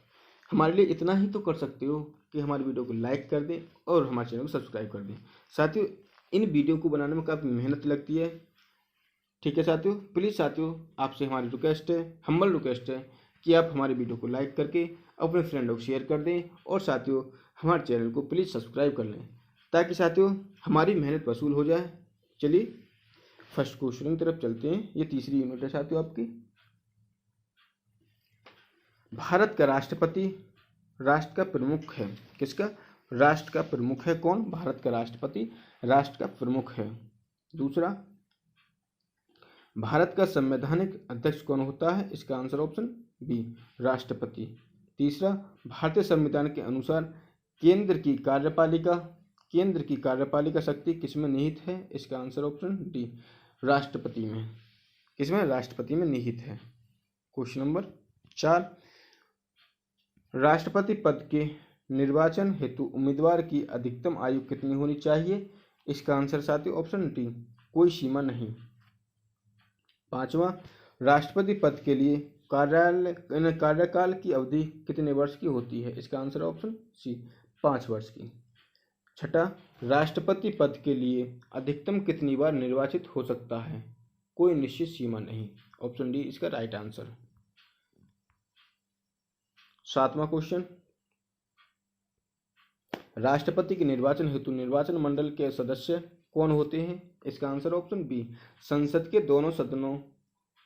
हमारे लिए इतना ही तो कर सकते हो कि हमारे वीडियो को लाइक कर दें और हमारे चैनल को सब्सक्राइब कर दें। साथियों इन वीडियो को बनाने में काफ़ी मेहनत लगती है। ठीक है साथियों, प्लीज़ साथियों आपसे हमारी रिक्वेस्ट है, हम्बल रिक्वेस्ट है कि आप हमारे वीडियो को लाइक करके अपने फ्रेंडों को शेयर कर दें और साथियों हमारे चैनल को प्लीज़ सब्सक्राइब कर लें, ताकि साथियों हमारी मेहनत वसूल हो जाए। चलिए फर्स्ट क्वेश्चन की तरफ चलते हैं। ये तीसरी यूनिट है साथियों आपकी। भारत का राष्ट्रपति राष्ट्र का प्रमुख है। किसका? राष्ट्र का प्रमुख है। कौन? भारत का राष्ट्रपति राष्ट्र का प्रमुख है। दूसरा, भारत का संवैधानिक अध्यक्ष कौन होता है? इसका आंसर ऑप्शन बी, राष्ट्रपति। तीसरा, भारतीय संविधान के अनुसार केंद्र की कार्यपालिका शक्ति किसमें निहित है? इसका आंसर ऑप्शन डी, राष्ट्रपति में। किसमें? राष्ट्रपति में निहित है। क्वेश्चन नंबर 4, राष्ट्रपति पद के निर्वाचन हेतु उम्मीदवार की अधिकतम आयु कितनी होनी चाहिए? इसका आंसर साथियों ऑप्शन डी, कोई सीमा नहीं। 5वां, राष्ट्रपति पद के लिए कार्यकाल की अवधि कितने वर्ष की होती है? इसका आंसर ऑप्शन सी, 5 वर्ष की। 6, राष्ट्रपति पद के लिए अधिकतम कितनी बार निर्वाचित हो सकता है? कोई निश्चित सीमा नहीं। ऑप्शन डी इसका राइट आंसर। 7वां क्वेश्चन, राष्ट्रपति के निर्वाचन हेतु निर्वाचन मंडल के सदस्य कौन होते हैं? इसका आंसर ऑप्शन बी, संसद के दोनों सदनों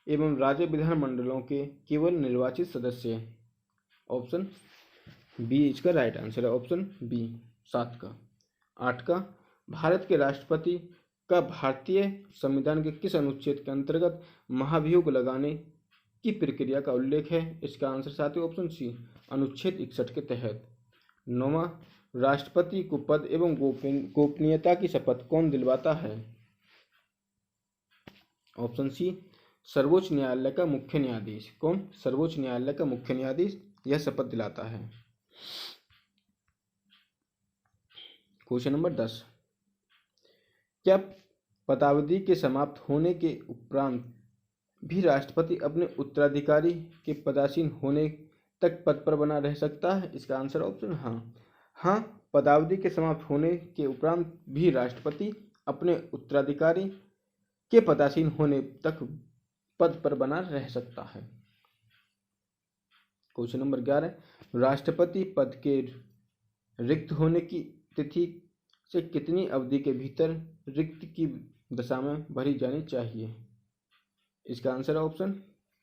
एवं राज्य विधानमंडलों के केवल निर्वाचित सदस्य। ऑप्शन बी इसका राइट आंसर है, ऑप्शन बी 7 का। 8 का, भारत के राष्ट्रपति का भारतीय संविधान के किस अनुच्छेद के अंतर्गत महाभियोग लगाने की प्रक्रिया का उल्लेख है? इसका आंसर साथियों ऑप्शन सी, अनुच्छेद 61 के तहत। 9वां, राष्ट्रपति को पद एवं गोपनीयता की शपथ कौन दिलवाता है? ऑप्शन सी, सर्वोच्च न्यायालय का मुख्य न्यायाधीश। कौन? सर्वोच्च न्यायालय का मुख्य न्यायाधीश यह शपथ दिलाता है। क्वेश्चन नंबर 10, क्या पदावधि के समाप्त होने के उपरांत भी राष्ट्रपति अपने उत्तराधिकारी के पदासीन होने तक पद पर बना रह सकता है? इसका आंसर ऑप्शन हाँ, पदावधि के समाप्त होने के उपरांत भी राष्ट्रपति अपने उत्तराधिकारी के पदासीन होने तक पद पर बना रह सकता है। क्वेश्चन नंबर 11, राष्ट्रपति पद के रिक्त होने की तिथि से कितनी अवधि के भीतर रिक्त की दशा में भरी जानी चाहिए? इसका आंसर ऑप्शन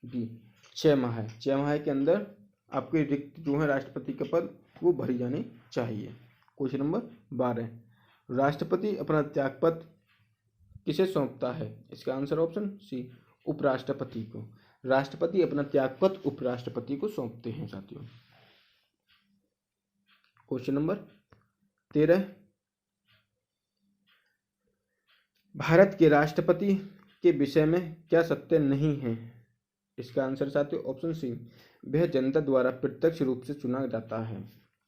बी, 6 माह है। 6 माह के अंदर आपके रिक्त जो है राष्ट्रपति का पद वो भरी जानी चाहिए। क्वेश्चन नंबर 12, राष्ट्रपति अपना त्यागपत्र किसे सौंपता है? इसका आंसर ऑप्शन सी, उपराष्ट्रपति को। राष्ट्रपति अपना त्यागपत्र उपराष्ट्रपति को सौंपते हैं साथियों। क्वेश्चन नंबर 13, भारत के राष्ट्रपति के विषय में क्या सत्य नहीं है? इसका आंसर साथियों ऑप्शन सी, वह जनता द्वारा प्रत्यक्ष रूप से चुना जाता है।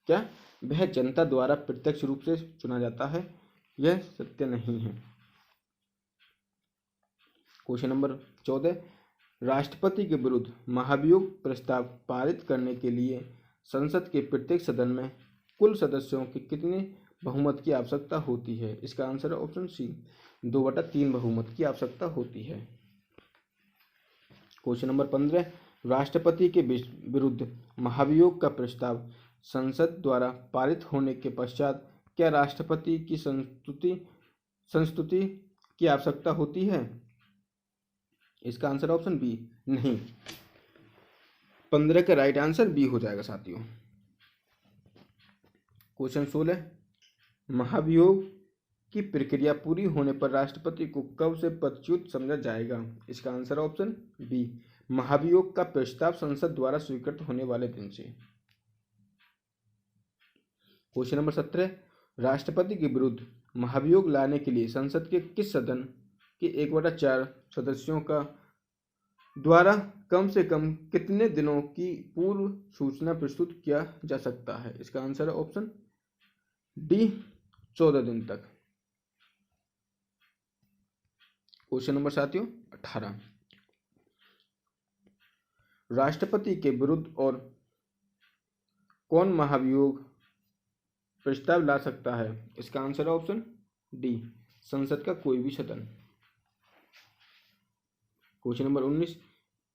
क्या? वह जनता द्वारा प्रत्यक्ष रूप से चुना जाता है, यह सत्य नहीं है। क्वेश्चन नंबर 14, राष्ट्रपति के विरुद्ध महाभियोग प्रस्ताव पारित करने के लिए संसद के प्रत्येक सदन में कुल सदस्यों के कितने बहुमत की आवश्यकता होती है? इसका आंसर है ऑप्शन सी, 2/3 बहुमत की आवश्यकता होती है। क्वेश्चन नंबर 15, राष्ट्रपति के विरुद्ध महाभियोग का प्रस्ताव संसद द्वारा पारित होने के पश्चात क्या राष्ट्रपति की संस्तुति की आवश्यकता होती है? इसका आंसर ऑप्शन बी, नहीं। 15 का राइट आंसर बी हो जाएगा साथियों। क्वेश्चन 16, महाभियोग की प्रक्रिया पूरी होने पर राष्ट्रपति को कब से पदच्युत समझा जाएगा? इसका आंसर ऑप्शन बी, महाभियोग का प्रस्ताव संसद द्वारा स्वीकृत होने वाले दिन से। क्वेश्चन नंबर 17, राष्ट्रपति के विरुद्ध महाभियोग लाने के लिए संसद के किस सदन के 1/4 सदस्यों का द्वारा कम से कम कितने दिनों की पूर्व सूचना प्रस्तुत किया जा सकता है? इसका आंसर है ऑप्शन डी, 14 दिन तक। क्वेश्चन नंबर साथियों 18, राष्ट्रपति के विरुद्ध और कौन महाभियोग प्रस्ताव ला सकता है? इसका आंसर ऑप्शन डी, संसद का कोई भी सदन। क्वेश्चन नंबर 19,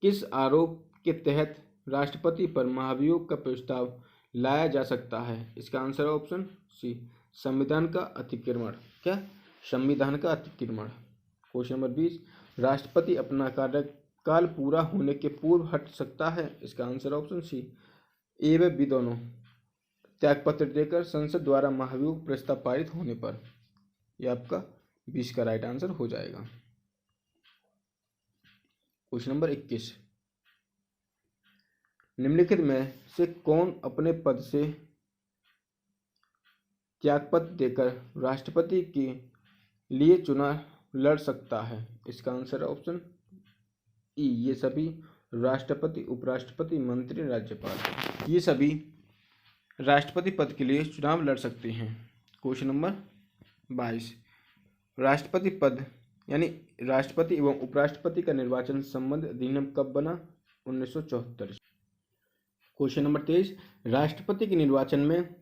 किस आरोप के तहत राष्ट्रपति पर महाभियोग का प्रस्ताव लाया जा सकता है? इसका आंसर ऑप्शन सी, संविधान का अतिक्रमण। क्या? संविधान का अतिक्रमण। क्वेश्चन नंबर 20, राष्ट्रपति अपना कार्यकाल पूरा होने के पूर्व हट सकता है? इसका आंसर ऑप्शन सी, ए व बी दोनों त्यागपत्र देकर संसद द्वारा महाभियोग प्रस्ताव पारित होने पर। यह आपका 20 का राइट आंसर हो जाएगा। क्वेश्चन नंबर 21, निम्नलिखित में से कौन अपने पद से त्यागपत्र देकर राष्ट्रपति के लिए चुनाव लड़ सकता है? इसका आंसर ऑप्शन ई, ये सभी राष्ट्रपति, उपराष्ट्रपति, मंत्री, राज्यपाल, ये सभी राष्ट्रपति पद के लिए चुनाव लड़ सकते हैं। क्वेश्चन नंबर 22, राष्ट्रपति पद यानी राष्ट्रपति एवं उपराष्ट्रपति का निर्वाचन संबंध अधिनियम कब बना? 1974। क्वेश्चन नंबर 23, राष्ट्रपति के निर्वाचन में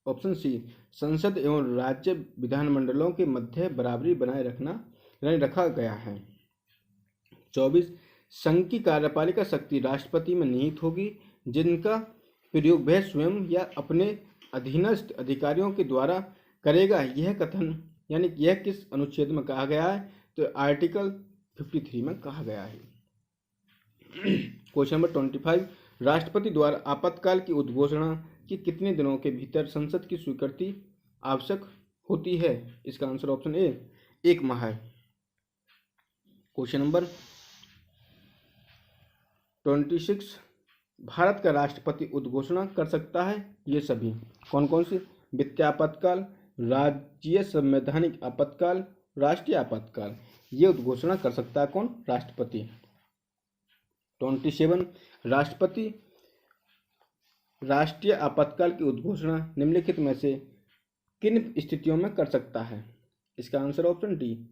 ऑप्शन सी, संसद एवं राज्य विधानमंडलों के मध्य बराबरी बनाए रखा गया है। 24, संघ की कार्यपालिका शक्ति राष्ट्रपति में निहित होगी, जिनका प्रयोग वह स्वयं या अपने अधीनस्थ अधिकारियों के द्वारा करेगा। यह कथन यानी यह किस अनुच्छेद में कहा गया है? तो आर्टिकल 53 में कहा गया है। क्वेश्चन नंबर 25, राष्ट्रपति द्वारा आपातकाल की उद्घोषणा के कितने दिनों के भीतर संसद की स्वीकृति आवश्यक होती है? इसका आंसर ऑप्शन ए, 1 माह है। क्वेश्चन नंबर 26, भारत का राष्ट्रपति उद्घोषणा कर सकता है ये सभी कौन कौन से? वित्तीय आपातकाल, राज्य संवैधानिक आपातकाल, राष्ट्रीय आपातकाल। ये उद्घोषणा कर सकता है कौन? राष्ट्रपति। 27, राष्ट्रपति राष्ट्रीय आपातकाल की उद्घोषणा निम्नलिखित में से किन स्थितियों में कर सकता है? इसका आंसर ऑप्शन डी,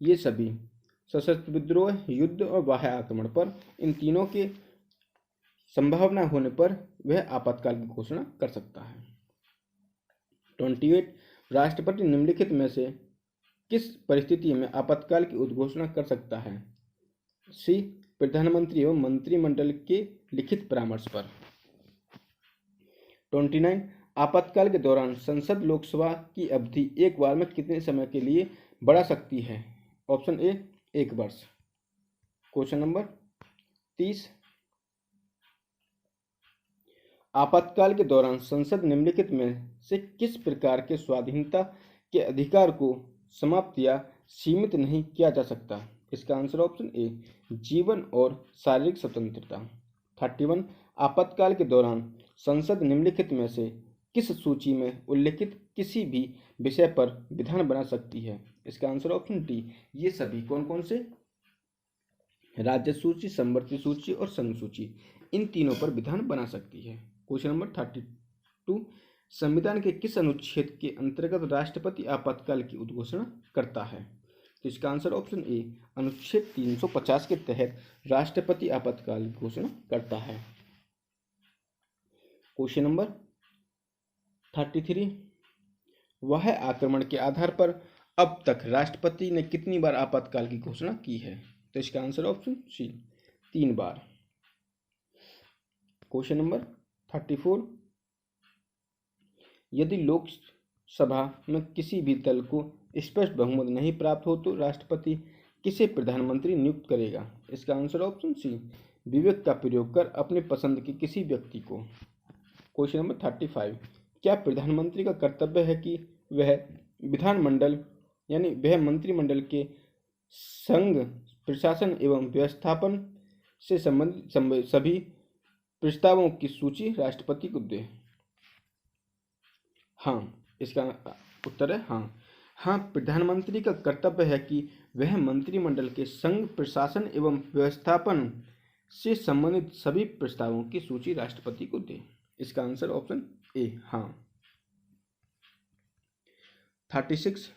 ये सभी सशस्त्र विद्रोह, युद्ध और बाह्य आक्रमण पर, इन तीनों के संभावना होने पर वह आपातकाल की घोषणा कर सकता है। 28, राष्ट्रपति निम्नलिखित में से किस परिस्थिति में आपातकाल की उद्घोषणा कर सकता है? सी, प्रधानमंत्री एवं मंत्रिमंडल के लिखित परामर्श पर। 29, आपातकाल के दौरान संसद लोकसभा की अवधि एक बार में कितने समय के लिए बढ़ा सकती है? ऑप्शन ए, 1 वर्ष। क्वेश्चन नंबर 30, आपातकाल के दौरान संसद निम्नलिखित में से किस प्रकार के स्वाधीनता के अधिकार को समाप्त या सीमित नहीं किया जा सकता? इसका आंसर ऑप्शन ए, जीवन और शारीरिक स्वतंत्रता। 31, आपातकाल के दौरान संसद निम्नलिखित में से किस सूची में उल्लिखित किसी भी विषय पर विधान बना सकती है? इसका आंसर ऑप्शन डी, ये सभी कौन कौन से? राज्य सूची, समवर्ती सूची और संघ सूची, इन तीनों पर विधान बना सकती है। क्वेश्चन नंबर 32, संविधान के किस अनुच्छेद के अंतर्गत राष्ट्रपति आपातकाल की उद्घोषणा करता है? तो इसका आंसर ऑप्शन ए, अनुच्छेद 350 के तहत राष्ट्रपति आपातकाल की घोषणा करता है। क्वेश्चन नंबर 33, वह आक्रमण के आधार पर अब तक राष्ट्रपति ने कितनी बार आपातकाल की घोषणा की है? तो इसका आंसर ऑप्शन सी, 3 बार। क्वेश्चन नंबर 34, यदि लोक सभा में किसी भी दल को स्पष्ट बहुमत नहीं प्राप्त हो तो राष्ट्रपति किसे प्रधानमंत्री नियुक्त करेगा? इसका आंसर ऑप्शन सी, विवेक का प्रयोग कर अपनी पसंद के किसी व्यक्ति को। क्वेश्चन नंबर 35, क्या प्रधानमंत्री का कर्तव्य है कि वह विधानमंडल यानी वह मंत्रिमंडल के संघ प्रशासन एवं व्यवस्थापन से संबंधित सभी प्रस्तावों की सूची राष्ट्रपति को दे? हाँ, इसका उत्तर है हाँ। हाँ, प्रधानमंत्री का कर्तव्य है कि वह मंत्रिमंडल के संघ प्रशासन एवं व्यवस्थापन से संबंधित सभी प्रस्तावों की सूची राष्ट्रपति को दे। इसका आंसर ऑप्शन ए हाँ। 36,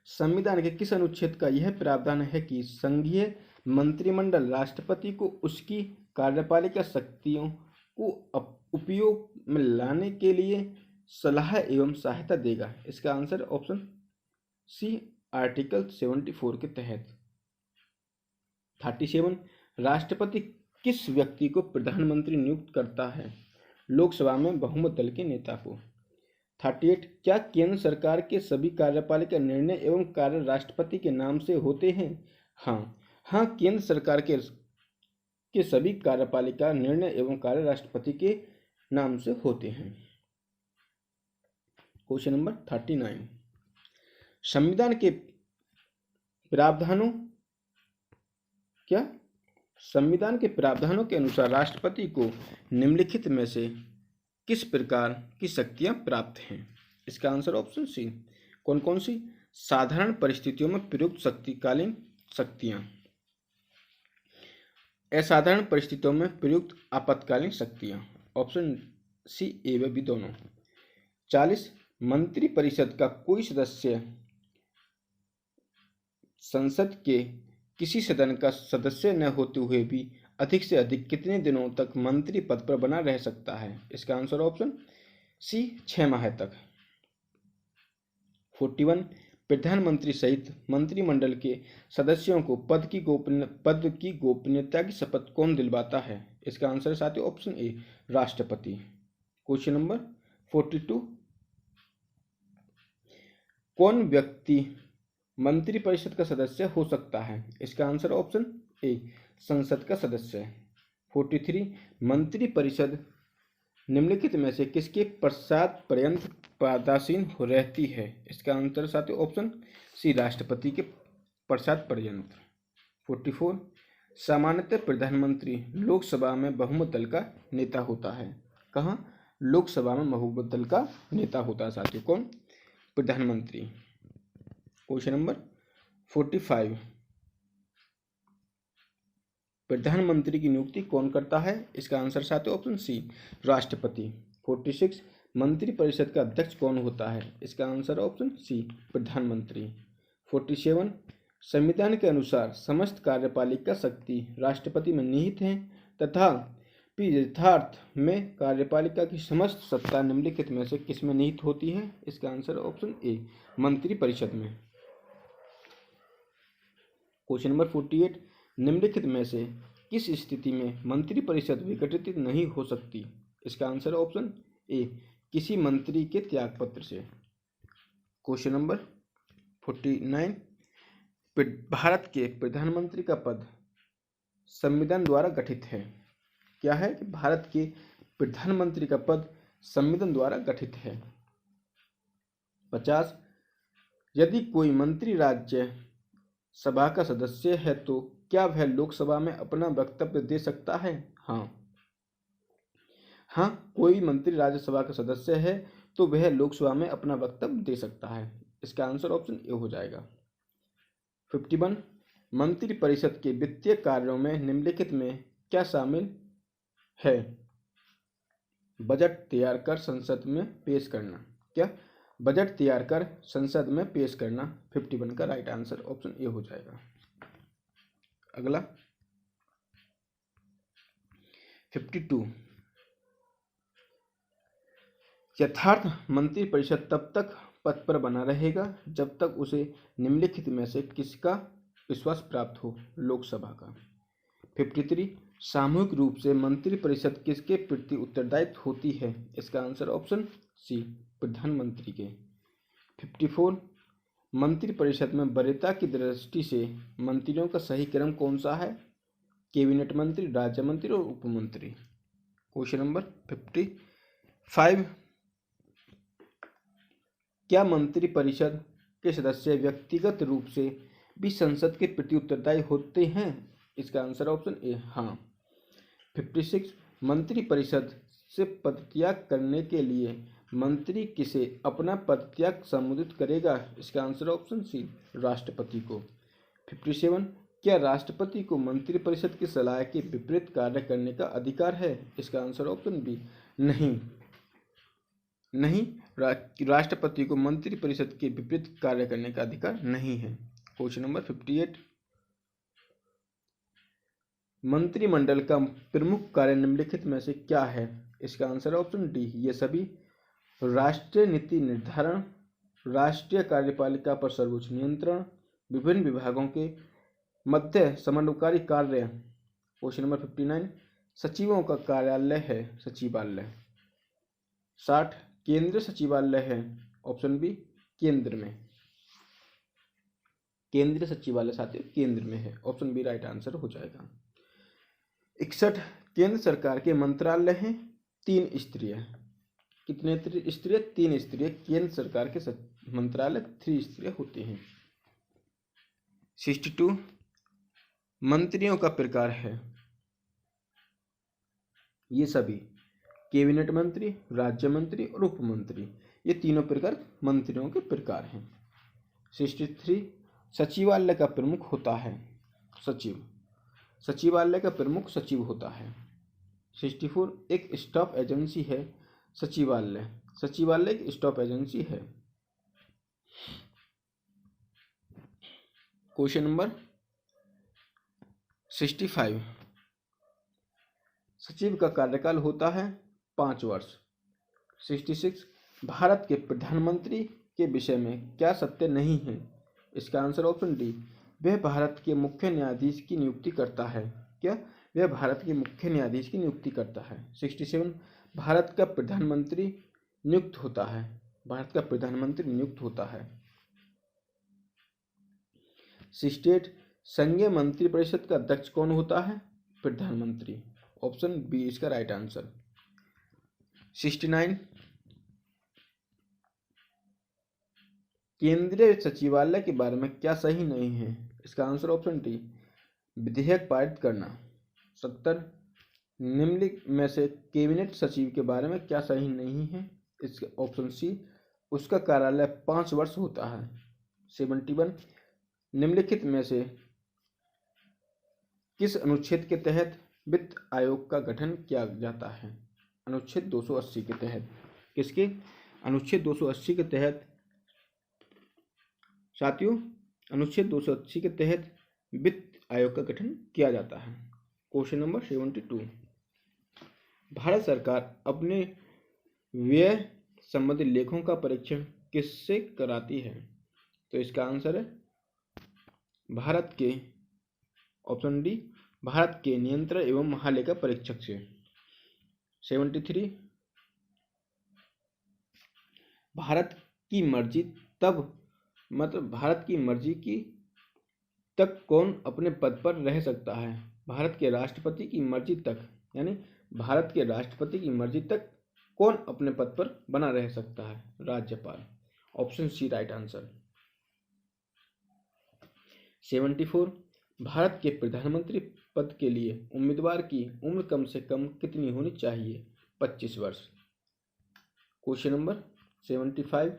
संविधान के किस अनुच्छेद का यह प्रावधान है कि संघीय मंत्रिमंडल राष्ट्रपति को उसकी कार्यपालिका शक्तियों को उपयोग में लाने के लिए सलाह एवं सहायता देगा? इसका आंसर ऑप्शन सी, आर्टिकल 74 के तहत। 37, राष्ट्रपति किस व्यक्ति को प्रधानमंत्री नियुक्त करता है? लोकसभा में बहुमत दल के नेता को। 38, क्या केंद्र सरकार के सभी कार्यपालिका निर्णय एवं कार्य राष्ट्रपति के नाम से होते हैं? हाँ, केंद्र सरकार के सभी कार्यपालिका निर्णय एवं कार्य राष्ट्रपति के नाम से होते हैं। क्वेश्चन नंबर 39, संविधान के प्रावधानों के अनुसार राष्ट्रपति को निम्नलिखित में से किस प्रकार की शक्तियां प्राप्त हैं? इसका आंसर ऑप्शन सी, कौन कौन सी? साधारण परिस्थितियों में प्रयुक्त शक्तिकालीन शक्तियां, असाधारण परिस्थितियों में प्रयुक्त आपातकालीन शक्तियां। ऑप्शन सी, ए व बी दोनों। 40, मंत्रिपरिषद का कोई सदस्य संसद के किसी सदन का सदस्य न होते हुए भी अधिक से अधिक कितने दिनों तक मंत्री पद पर बना रह सकता है? इसका आंसर ऑप्शन सी, 6 माह तक। 41, प्रधानमंत्री सहित मंत्रिमंडल के सदस्यों को पद की गोपनीयता की शपथ कौन दिलवाता है? इसका आंसर साथियों ऑप्शन ए, राष्ट्रपति। क्वेश्चन नंबर 42, कौन व्यक्ति मंत्रिपरिषद का सदस्य हो सकता है? इसका आंसर ऑप्शन ए, संसद का सदस्य। 43, मंत्रिपरिषद निम्नलिखित में से किसके पश्चात पर्यंत पदासीन रहती है? इसका आंसर साथियों ऑप्शन सी, राष्ट्रपति के पश्चात पर्यंत। 44, सामान्यतः प्रधानमंत्री लोकसभा में बहुमत दल का नेता होता है। कहाँ? लोकसभा में बहुमत दल का नेता होता है साथियों, कौन? प्रधानमंत्री। क्वेश्चन नंबर 45, प्रधानमंत्री की नियुक्ति कौन करता है? इसका आंसर साथियों ऑप्शन सी, राष्ट्रपति। 46, मंत्रिपरिषद का अध्यक्ष कौन होता है? इसका आंसर ऑप्शन सी, प्रधानमंत्री। 47, संविधान के अनुसार समस्त कार्यपालिका शक्ति राष्ट्रपति में निहित है तथा यथार्थ में कार्यपालिका की समस्त सत्ता निम्नलिखित में से किसमें निहित होती है? इसका आंसर ऑप्शन ए, मंत्रिपरिषद में। क्वेश्चन नंबर 48, निम्नलिखित में से किस स्थिति में मंत्रिपरिषद विघटित नहीं हो सकती? इसका आंसर ऑप्शन ए, किसी मंत्री के त्यागपत्र से। क्वेश्चन नंबर 49, भारत के प्रधानमंत्री का पद संविधान द्वारा गठित है। क्या है कि भारत के प्रधानमंत्री का पद संविधान द्वारा गठित है। 50, यदि कोई मंत्री राज्य सभा का सदस्य है तो क्या वह लोकसभा में अपना वक्तव्य दे सकता है? हाँ, कोई मंत्री राज्यसभा का सदस्य है तो वह लोकसभा में अपना वक्तव्य दे सकता है। इसका आंसर ऑप्शन ए हो जाएगा। 51, मंत्रिपरिषद के वित्तीय कार्यों में निम्नलिखित में क्या शामिल है? बजट तैयार कर संसद में पेश करना। क्या? बजट तैयार कर संसद में पेश करना। 51 का राइट आंसर ऑप्शन ए हो जाएगा। अगला 52, यथार्थ मंत्रिपरिषद तब तक पद पर बना रहेगा जब तक उसे निम्नलिखित में से किसका विश्वास प्राप्त हो? लोकसभा का। 53, सामूहिक रूप से मंत्रिपरिषद किसके प्रति उत्तरदायित्व होती है? इसका आंसर ऑप्शन सी, प्रधानमंत्री के। 54 मंत्रिपरिषद में वरीयता की दृष्टि से मंत्रियों का सही क्रम कौन सा है? कैबिनेट मंत्री, राज्य मंत्री और उप मंत्री। क्वेश्चन नंबर 55 क्या मंत्रिपरिषद के सदस्य व्यक्तिगत रूप से भी संसद के प्रति उत्तरदायी होते हैं? इसका आंसर ऑप्शन ए हाँ। 56 मंत्रिपरिषद से पदत्याग करने के लिए मंत्री किसे अपना पदत्याग संबोधित करेगा? इसका आंसर ऑप्शन सी राष्ट्रपति को। 57 क्या राष्ट्रपति को मंत्रिपरिषद की सलाह के विपरीत कार्य करने का अधिकार है? इसका आंसर ऑप्शन बी नहीं। राष्ट्रपति को मंत्रिपरिषद के विपरीत कार्य करने का अधिकार नहीं है। क्वेश्चन नंबर 58 मंत्रिमंडल का प्रमुख कार्य निम्नलिखित में से क्या है? इसका आंसर ऑप्शन डी ये सभी राष्ट्रीय नीति निर्धारण, राष्ट्रीय कार्यपालिका पर सर्वोच्च नियंत्रण, विभिन्न विभागों के मध्य समन्वयकारी कार्य। क्वेश्चन नंबर 59 सचिवों का कार्यालय है सचिवालय। 60 केंद्रीय सचिवालय है ऑप्शन बी केंद्र में। केंद्रीय सचिवालय साथियों केंद्र में है, ऑप्शन बी राइट आंसर हो जाएगा। 61 केंद्र सरकार के मंत्रालय हैं 3 स्तरीय। कितने स्तरीय? 3 स्तरीय। केंद्र सरकार के मंत्रालय 3 स्तरीय होते हैं। 62 मंत्रियों का प्रकार है ये सभी कैबिनेट मंत्री, राज्य मंत्री और उप मंत्री, ये तीनों प्रकार मंत्रियों के प्रकार हैं। 63 सचिवालय का प्रमुख होता है सचिव। सचिवालय का प्रमुख सचिव होता है। 64 एक स्टाफ एजेंसी है सचिवालय। सचिवालय एक स्टाफ एजेंसी है। क्वेश्चन नंबर 65 सचिव का कार्यकाल होता है 5 वर्ष। 66 भारत के प्रधानमंत्री के विषय में क्या सत्य नहीं है? इसका आंसर ऑप्शन डी वह भारत के मुख्य न्यायाधीश की नियुक्ति करता है। क्या? वह भारत के मुख्य न्यायाधीश की नियुक्ति करता है। 67 भारत का प्रधानमंत्री नियुक्त होता है। भारत का प्रधानमंत्री नियुक्त होता है। 68 संघीय मंत्रिपरिषद का अध्यक्ष कौन होता है? प्रधानमंत्री। ऑप्शन बी इसका राइट आंसर। 69 केंद्रीय सचिवालय के बारे में क्या सही नहीं है? इसका आंसर ऑप्शन डी विधेयक पारित करना। 70 निम्नलिखित में से कैबिनेट सचिव के बारे में क्या सही नहीं है? इसका ऑप्शन सी उसका कार्यालय 5 वर्ष होता है। 71 निम्नलिखित में से किस अनुच्छेद के तहत वित्त आयोग का गठन किया जाता है? अनुच्छेद 280 के तहत। किसके? अनुच्छेद 280 के तहत साथियों अनुच्छेद 280 के तहत वित्त आयोग का गठन किया जाता है। क्वेश्चन नंबर 72 भारत सरकार अपने व्यय संबंधी लेखों का परीक्षण किससे कराती है? तो इसका आंसर है भारत के ऑप्शन डी भारत के नियंत्रण एवं महालेखा परीक्षक से। 73 भारत की मर्जी भारत की मर्जी की तक कौन अपने पद पर रह सकता है? भारत के राष्ट्रपति की मर्जी तक, यानी भारत के राष्ट्रपति की मर्जी तक कौन अपने पद पर बना रह सकता है? राज्यपाल। Option C right answer. 74 भारत के प्रधानमंत्री पद के लिए उम्मीदवार की उम्र कम से कम कितनी होनी चाहिए? 25 वर्ष। क्वेश्चन नंबर 75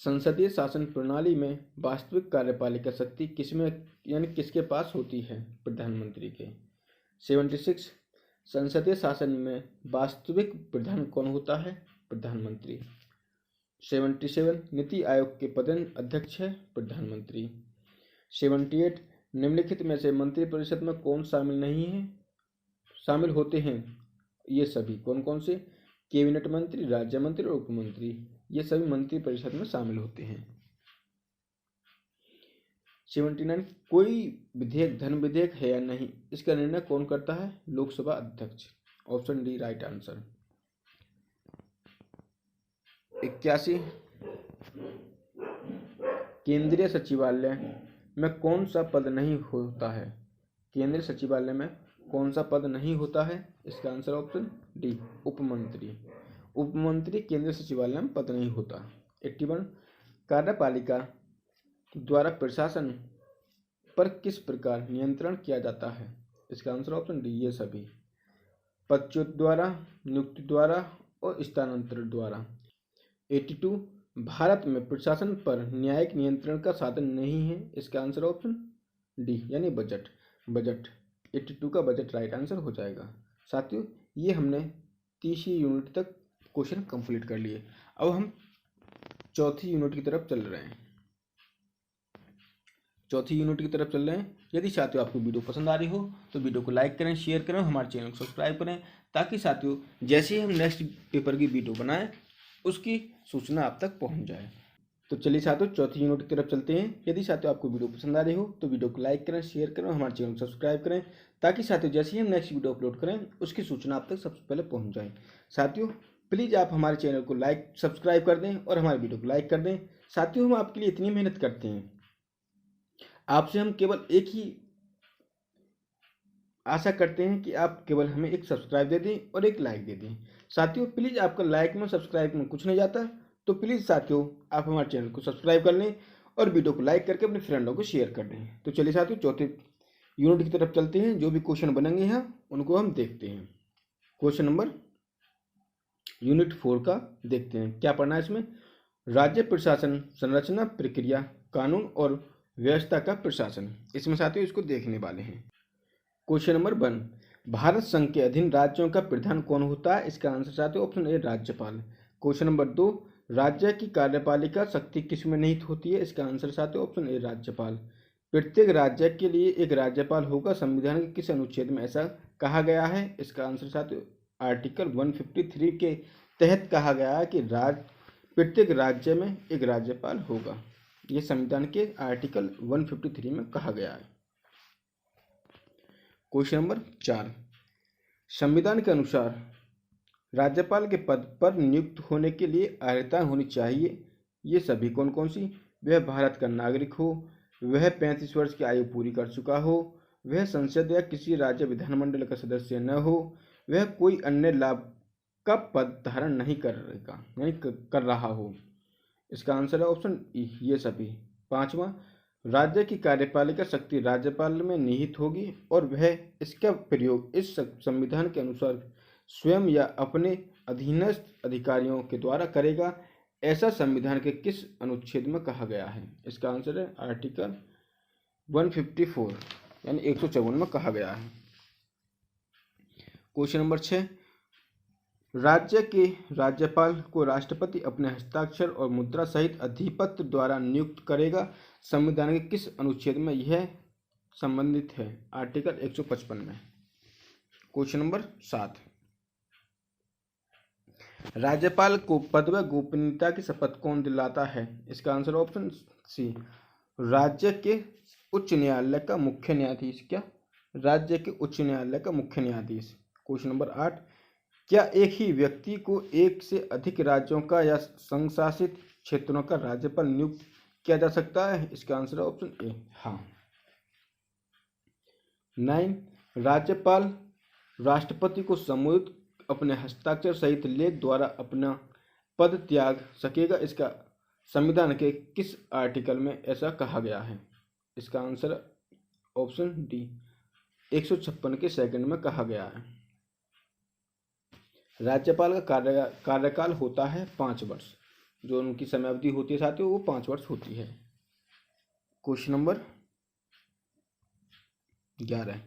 संसदीय शासन प्रणाली में वास्तविक कार्यपालिका शक्ति किसमें यानी किसके पास होती है? प्रधानमंत्री के। 76 संसदीय शासन में वास्तविक प्रधान कौन होता है? प्रधानमंत्री। 77 नीति आयोग के पदेन अध्यक्ष है प्रधानमंत्री। 78 निम्नलिखित में से मंत्रिपरिषद में कौन शामिल नहीं है? शामिल होते हैं ये सभी कौन कौन से? कैबिनेट मंत्री, राज्य मंत्री और उप मंत्री, ये सभी मंत्रिपरिषद में शामिल होते हैं। 79 कोई विधेयक धन विधेयक है या नहीं, इसका निर्णय कौन करता है? लोकसभा अध्यक्ष। Option D right answer. 81। केंद्रीय सचिवालय में कौन सा पद नहीं होता है? केंद्रीय सचिवालय में कौन सा पद नहीं होता है? इसका आंसर ऑप्शन डी, उपमंत्री। उपमंत्री केंद्रीय सचिवालय में पद नहीं होता। 81। कार्यपालिका द्वारा प्रशासन पर किस प्रकार नियंत्रण किया जाता है? इसका आंसर ऑप्शन डी, ये सभी। पदच्युत द्वारा, नियुक्ति द्वारा और स्थानांतरण द्वारा। 82। भारत में प्रशासन पर न्यायिक नियंत्रण का साधन नहीं है। इसका आंसर ऑप्शन डी, यानी बजट। 82 का बजट राइट आंसर हो जाएगा। साथियों, ये हमने 30वीं यूनिट तक क्वेश्चन कंप्लीट कर लिए। अब हम चौथी यूनिट की तरफ चल रहे हैं। यदि साथियों आपको वीडियो पसंद आ रही हो तो वीडियो को लाइक करें, शेयर करें, हमारे चैनल को सब्सक्राइब करें, ताकि साथियों जैसे ही हम नेक्स्ट पेपर की वीडियो बनाएं उसकी सूचना आप तक पहुंच जाए। तो चलिए साथियों चौथी यूनिट की तरफ चलते हैं। यदि साथियों आपको वीडियो पसंद आ रही हो तो वीडियो को लाइक करें, शेयर करें, हमारे चैनल को सब्सक्राइब करें, ताकि साथियों जैसे ही हम नेक्स्ट वीडियो अपलोड करें उसकी सूचना आप तक सबसे पहले पहुंच जाए। साथियों प्लीज़ आप हमारे चैनल को सब्सक्राइब कर दें और हमारे वीडियो को लाइक कर दें। साथियों हम आपके लिए इतनी मेहनत करते हैं, आपसे हम केवल एक ही आशा करते हैं कि आप केवल हमें एक सब्सक्राइब दे दें और एक लाइक दे दें। साथियों प्लीज़ आपका लाइक में सब्सक्राइब में कुछ नहीं जाता, तो प्लीज़ साथियों आप हमारे चैनल को सब्सक्राइब कर लें और वीडियो को लाइक करके अपने फ्रेंडों को शेयर कर दें। तो चलिए साथियों चौथे यूनिट की तरफ चलते हैं। जो भी क्वेश्चन बनेंगे यहाँ उनको हम देखते हैं। क्वेश्चन नंबर यूनिट 4 का देखते हैं। क्या पढ़ना है इसमें? राज्य प्रशासन, संरचना, प्रक्रिया, कानून और व्यवस्था का प्रशासन। इसमें साथियों इसको देखने वाले हैं। क्वेश्चन नंबर 1, भारत संघ के अधीन राज्यों का प्रधान कौन होता है? इसका आंसर साथियों ऑप्शन ए, राज्यपाल। क्वेश्चन नंबर 2, राज्य की कार्यपालिका शक्ति किसमें निहित होती है? इसका आंसर साथियों ऑप्शन ए, राज्यपाल। प्रत्येक राज्य के लिए एक राज्यपाल होगा, संविधान के किस अनुच्छेद में ऐसा कहा गया है? इसका आंसर साथियों आर्टिकल 153 के तहत कहा गया है कि प्रत्येक राज्य में एक राज्यपाल होगा। ये संविधान के आर्टिकल 153 में कहा गया है। क्वेश्चन नंबर 4, संविधान के अनुसार राज्यपाल के पद पर नियुक्त होने के लिए अर्हता होनी चाहिए। ये सभी कौन कौन सी? वह भारत का नागरिक हो, वह 35 वर्ष की आयु पूरी कर चुका हो, वह संसद या किसी राज्य विधानमंडल का सदस्य न हो, वह कोई अन्य लाभ का पद धारण नहीं कर रहा हो। इसका आंसर है ऑप्शन ई, ये सभी। 5वां, राज्य की कार्यपालिका शक्ति राज्यपाल में निहित होगी और वह इसका प्रयोग इस संविधान के अनुसार स्वयं या अपने अधीनस्थ अधिकारियों के द्वारा करेगा। ऐसा संविधान के किस अनुच्छेद में कहा गया है? इसका आंसर है आर्टिकल 154 यानी 154 में कहा गया है। क्वेश्चन नंबर 6, राज्य के राज्यपाल को राष्ट्रपति अपने हस्ताक्षर और मुद्रा सहित अधिपत्र द्वारा नियुक्त करेगा। संविधान के किस अनुच्छेद में यह संबंधित है? आर्टिकल 155 में। क्वेश्चन नंबर 7, राज्यपाल को पद व गोपनीयता की शपथ कौन दिलाता है? इसका आंसर ऑप्शन सी, राज्य के उच्च न्यायालय का मुख्य न्यायाधीश। क्या? राज्य के उच्च न्यायालय का मुख्य न्यायाधीश। क्वेश्चन नंबर 8, क्या एक ही व्यक्ति को एक से अधिक राज्यों का या संघ शासित क्षेत्रों का राज्यपाल नियुक्त किया जा सकता है? इसका आंसर है ऑप्शन ए, हाँ। 9, राज्यपाल राष्ट्रपति को संबोधित अपने हस्ताक्षर सहित लेख द्वारा अपना पद त्याग सकेगा। इसका संविधान के किस आर्टिकल में ऐसा कहा गया है? इसका आंसर ऑप्शन डी, 156 के सेकंड में कहा गया है। राज्यपाल का कार्यकाल होता है 5 वर्ष। जो उनकी समयावधि होती है साथियों वो 5 वर्ष होती है। क्वेश्चन नंबर 11,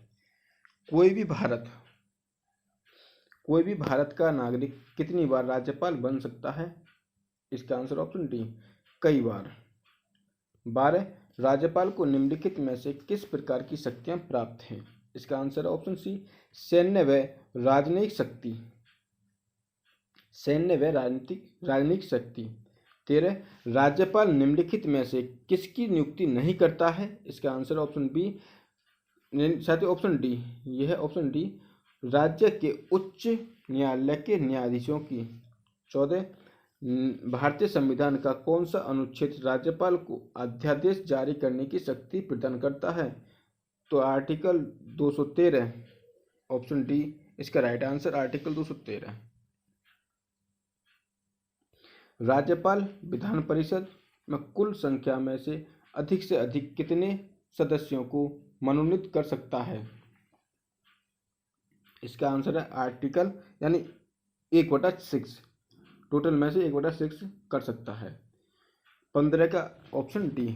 कोई भी भारत का नागरिक कितनी बार राज्यपाल बन सकता है? इसका आंसर ऑप्शन डी, कई बार। 12, राज्यपाल को निम्नलिखित में से किस प्रकार की शक्तियां प्राप्त हैं? इसका आंसर ऑप्शन सी, सैन्य व राजनीतिक शक्ति। 13, राज्यपाल निम्नलिखित में से किसकी नियुक्ति नहीं करता है? इसका आंसर ऑप्शन बी, साथियों ऑप्शन डी, यह है ऑप्शन डी, राज्य के उच्च न्यायालय के न्यायाधीशों की। 14, भारतीय संविधान का कौन सा अनुच्छेद राज्यपाल को अध्यादेश जारी करने की शक्ति प्रदान करता है? तो आर्टिकल 213, ऑप्शन डी इसका राइट आंसर, आर्टिकल 213। राज्यपाल विधान परिषद में कुल संख्या में से अधिक कितने सदस्यों को मनोनीत कर सकता है? इसका आंसर है आर्टिकल यानी 1/6, टोटल में से 1/6 कर सकता है। 15 का ऑप्शन डी।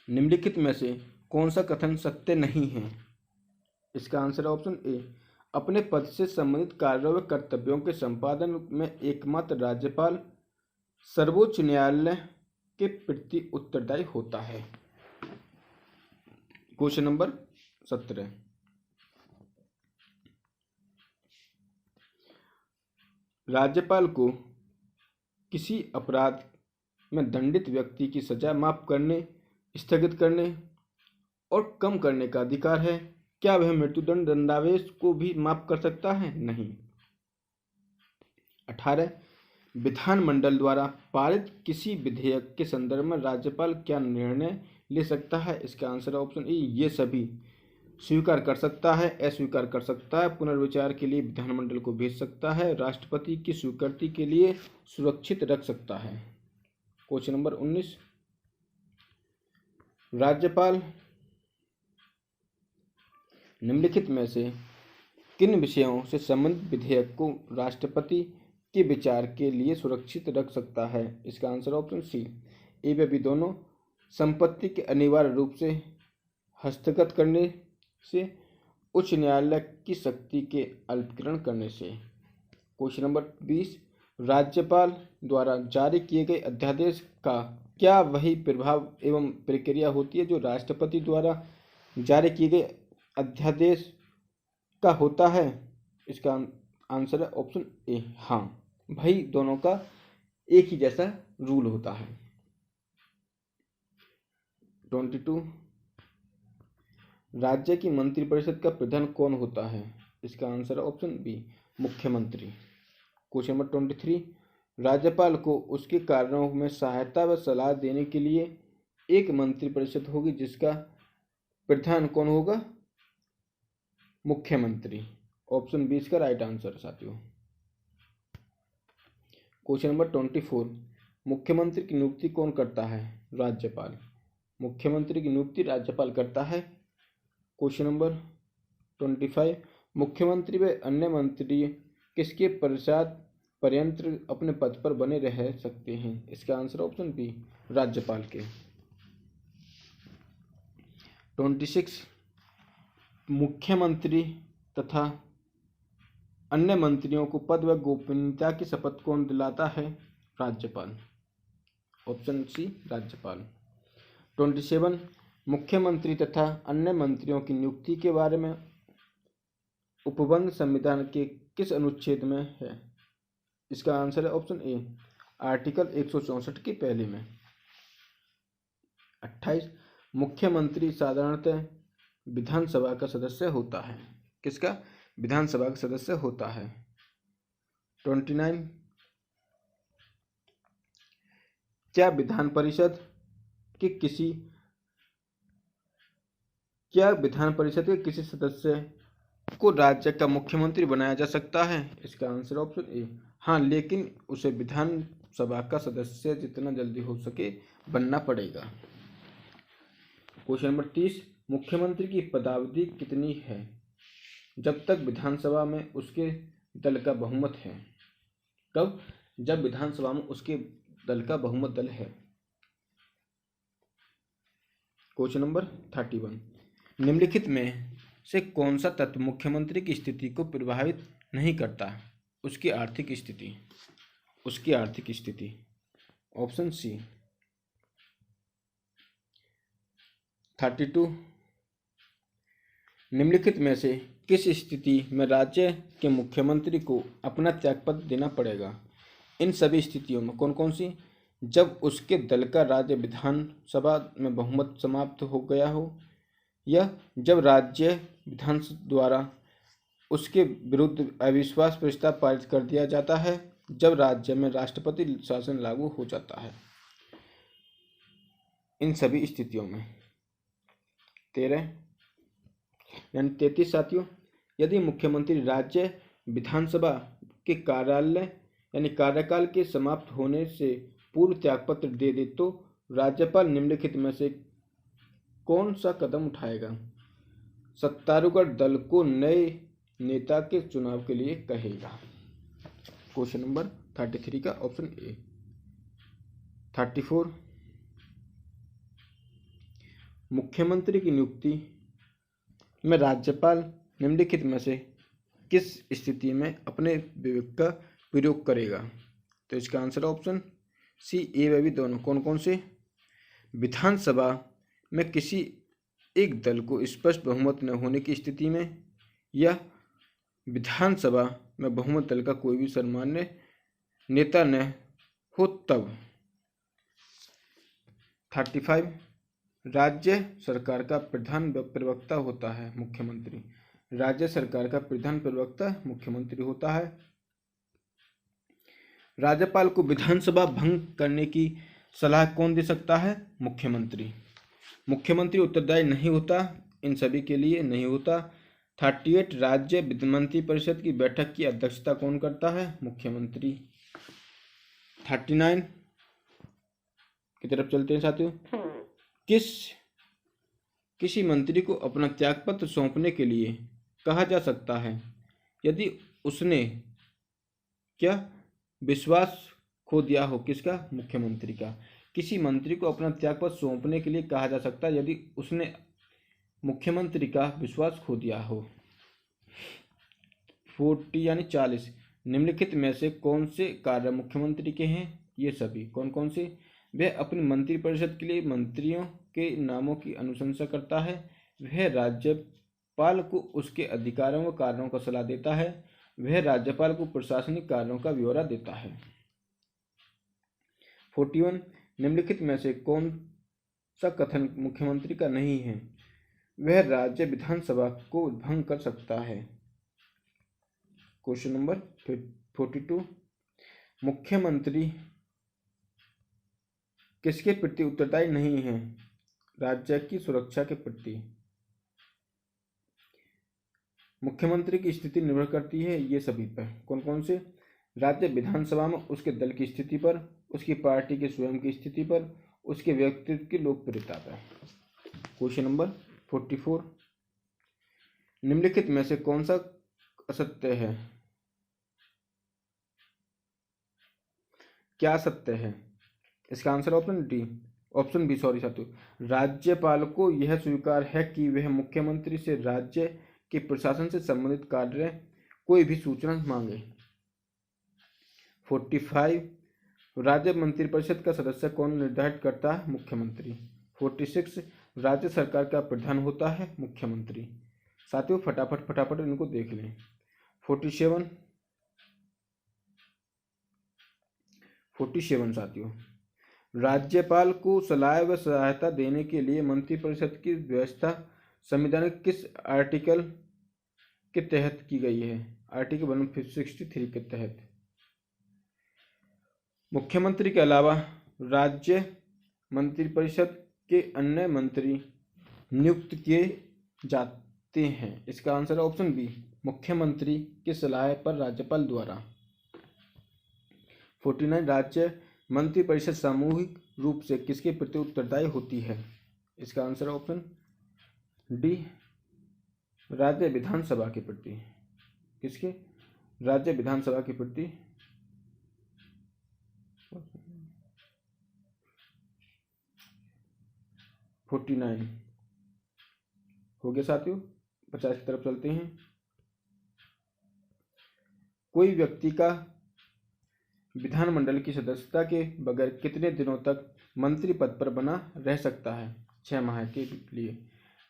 निम्नलिखित में से कौन सा कथन सत्य नहीं है? इसका आंसर है ऑप्शन ए, अपने पद से संबंधित कार्यों व कर्तव्यों के संपादन में एकमात्र राज्यपाल सर्वोच्च न्यायालय के प्रति उत्तरदायी होता है। क्वेश्चन नंबर 17, राज्यपाल को किसी अपराध में दंडित व्यक्ति की सजा माफ करने, स्थगित करने और कम करने का अधिकार है। क्या वह मृत्युदंड दंडावेश को भी माफ कर सकता है? नहीं। 18, विधानमंडल द्वारा पारित किसी विधेयक के संदर्भ में राज्यपाल क्या निर्णय ले सकता है? इसका आंसर है ऑप्शन ए, ये सभी स्वीकार कर सकता है, अस्वीकार कर सकता है, पुनर्विचार के लिए विधानमंडल को भेज सकता है, राष्ट्रपति की स्वीकृति के लिए सुरक्षित रख सकता है। क्वेश्चन नंबर 19, राज्यपाल निम्नलिखित में से किन विषयों से संबंधित विधेयक को राष्ट्रपति के विचार के लिए सुरक्षित रख सकता है? इसका आंसर ऑप्शन सी, ए व बी दोनों, संपत्ति के अनिवार्य रूप से हस्तगत करने से, उच्च न्यायालय की शक्ति के अल्पीकरण करने से। क्वेश्चन नंबर 20, राज्यपाल द्वारा जारी किए गए अध्यादेश का क्या वही प्रभाव एवं प्रक्रिया होती है जो राष्ट्रपति द्वारा जारी किए गए अध्यादेश का होता है? इसका आंसर है ऑप्शन ए, हाँ, भाई दोनों का एक ही जैसा रूल होता है। 22, राज्य की मंत्रिपरिषद का प्रधान कौन होता है? इसका आंसर है ऑप्शन बी, मुख्यमंत्री। क्वेश्चन नंबर 23, राज्यपाल को उसके कार्यों में सहायता व सलाह देने के लिए एक मंत्रिपरिषद होगी जिसका प्रधान कौन होगा? मुख्यमंत्री। ऑप्शन बी इसका राइट आंसर साथियों। क्वेश्चन नंबर 24, मुख्यमंत्री की नियुक्ति कौन करता है? राज्यपाल। मुख्यमंत्री की नियुक्ति राज्यपाल करता है। क्वेश्चन नंबर 25, मुख्यमंत्री व अन्य मंत्री किसके पश्चात पर्यंत अपने पद पर बने रह सकते हैं? इसका आंसर ऑप्शन बी, राज्यपाल के। 26, मुख्यमंत्री तथा अन्य मंत्रियों को पद व गोपनीयता की शपथ कौन दिलाता है? राज्यपाल। ऑप्शन सी, राज्यपाल। 27, मुख्यमंत्री तथा अन्य मंत्रियों की नियुक्ति के बारे में उपबंध संविधान के किस अनुच्छेद में है? इसका आंसर है ऑप्शन ए, आर्टिकल 164 के पहले में। 28, मुख्यमंत्री साधारणतः विधानसभा का सदस्य होता है। किसका? विधानसभा का सदस्य होता है। 29, क्या विधान परिषद के किसी सदस्य को राज्य का मुख्यमंत्री बनाया जा सकता है? इसका आंसर ऑप्शन ए, हाँ, लेकिन उसे विधानसभा का सदस्य जितना जल्दी हो सके बनना पड़ेगा। क्वेश्चन नंबर 30, मुख्यमंत्री की पदावधि कितनी है? जब तक विधानसभा में उसके दल का बहुमत है। कब? जब विधानसभा में उसके दल का बहुमत दल है। क्वेश्चन नंबर 31, निम्नलिखित में से कौन सा तत्व मुख्यमंत्री की स्थिति को प्रभावित नहीं करता? उसकी आर्थिक स्थिति। Option C. 32, निम्नलिखित में से किस स्थिति में राज्य के मुख्यमंत्री को अपना त्यागपत्र देना पड़ेगा? इन सभी स्थितियों में कौन कौन सी? जब उसके दल का राज्य विधानसभा में बहुमत समाप्त हो गया हो, या जब राज्य विधानसभा द्वारा उसके विरुद्ध अविश्वास प्रस्ताव पारित कर दिया जाता है, जब राज्य में राष्ट्रपति शासन लागू हो जाता है। इन सभी स्थितियों में 13 यानी 33 साथियों, यदि मुख्यमंत्री राज्य विधानसभा के कार्यालय यानी कार्यकाल के समाप्त होने से पूर्व त्यागपत्र दे दे तो राज्यपाल निम्नलिखित में से कौन सा कदम उठाएगा? सत्तारूढ़ दल को नए नेता के चुनाव के लिए कहेगा। क्वेश्चन नंबर 33 का ऑप्शन ए। 34 मुख्यमंत्री की नियुक्ति में राज्यपाल निम्नलिखित में से किस स्थिति में अपने विवेक का प्रयोग करेगा? तो इसका आंसर ऑप्शन सी, ए व बी दोनों। कौन कौन से? विधानसभा में किसी एक दल को स्पष्ट बहुमत न होने की स्थिति में, या विधानसभा में बहुमत दल का कोई भी सामान्य नेता न हो तब। 35 राज्य सरकार का प्रधान प्रवक्ता होता है मुख्यमंत्री। राज्य सरकार का प्रधान प्रवक्ता मुख्यमंत्री होता है। राज्यपाल को विधानसभा भंग करने की सलाह कौन दे सकता है? मुख्यमंत्री। मुख्यमंत्री उत्तरदायी नहीं होता, इन सभी के लिए नहीं होता। 38 राज्य मंत्रिपरिषद की बैठक की अध्यक्षता कौन करता है? मुख्यमंत्री। 39 की तरफ चलते हैं साथियों। किसी मंत्री को अपना त्यागपत्र सौंपने के लिए कहा जा सकता है यदि उसने क्या विश्वास खो दिया हो? किसका? मुख्यमंत्री का। किसी मंत्री को अपना त्यागपत्र सौंपने के लिए कहा जा सकता है यदि उसने मुख्यमंत्री का विश्वास खो दिया हो। 40 यानी 40 निम्नलिखित में से कौन से कार्य मुख्यमंत्री के हैं? ये सभी। कौन कौन से? वह अपनी मंत्रिपरिषद के लिए मंत्रियों के नामों की अनुशंसा करता है। वह राज्यपाल को उसके अधिकारों व कार्यों का सलाह देता है। वह राज्यपाल को प्रशासनिक कार्यों का ब्यौरा देता है। 41 निम्नलिखित में से कौन सा कथन मुख्यमंत्री का नहीं है? वह राज्य विधानसभा को भंग कर सकता है। क्वेश्चन नंबर 42 मुख्यमंत्री किसके प्रति उत्तरदायी नहीं है? राज्य की सुरक्षा के प्रति। मुख्यमंत्री की स्थिति निर्भर करती है ये सभी पर। कौन कौन से? राज्य विधानसभा में उसके दल की स्थिति पर, उसकी पार्टी के स्वयं की स्थिति पर, उसके व्यक्तित्व की लोकप्रियता पर। क्वेश्चन नंबर 44 निम्नलिखित में से कौन सा असत्य है? क्या सत्य है? इसका आंसर ऑप्शन बी साथियों। राज्यपाल को यह स्वीकार है कि वह मुख्यमंत्री से राज्य के प्रशासन से संबंधित कार्य कोई भी सूचना मांगे। 45 राज्य मंत्रिपरिषद का सदस्य कौन निर्धारित करता है? मुख्यमंत्री। 46 राज्य सरकार का प्रधान होता है मुख्यमंत्री। साथियों फटाफट इनको देख लें। 47 साथियों, राज्यपाल को सलाह व सहायता देने के लिए मंत्रिपरिषद की व्यवस्था संविधान के किस आर्टिकल के तहत की गई है? आर्टिकल 163 के तहत। मुख्यमंत्री के अलावा राज्य मंत्रिपरिषद के अन्य मंत्री नियुक्त किए जाते हैं। इसका आंसर है ऑप्शन बी, मुख्यमंत्री की सलाह पर राज्यपाल द्वारा। 49 राज्य मंत्रिपरिषद सामूहिक रूप से किसके प्रति उत्तरदायी होती है? इसका आंसर है ऑप्शन डी, राज्य विधानसभा के प्रति। किसके? राज्य विधानसभा के प्रति। 49 हो गया साथियों। 50 की तरफ चलते हैं। कोई व्यक्ति का विधानमंडल की सदस्यता के बगैर कितने दिनों तक मंत्री पद पर बना रह सकता है? 6 माह के लिए।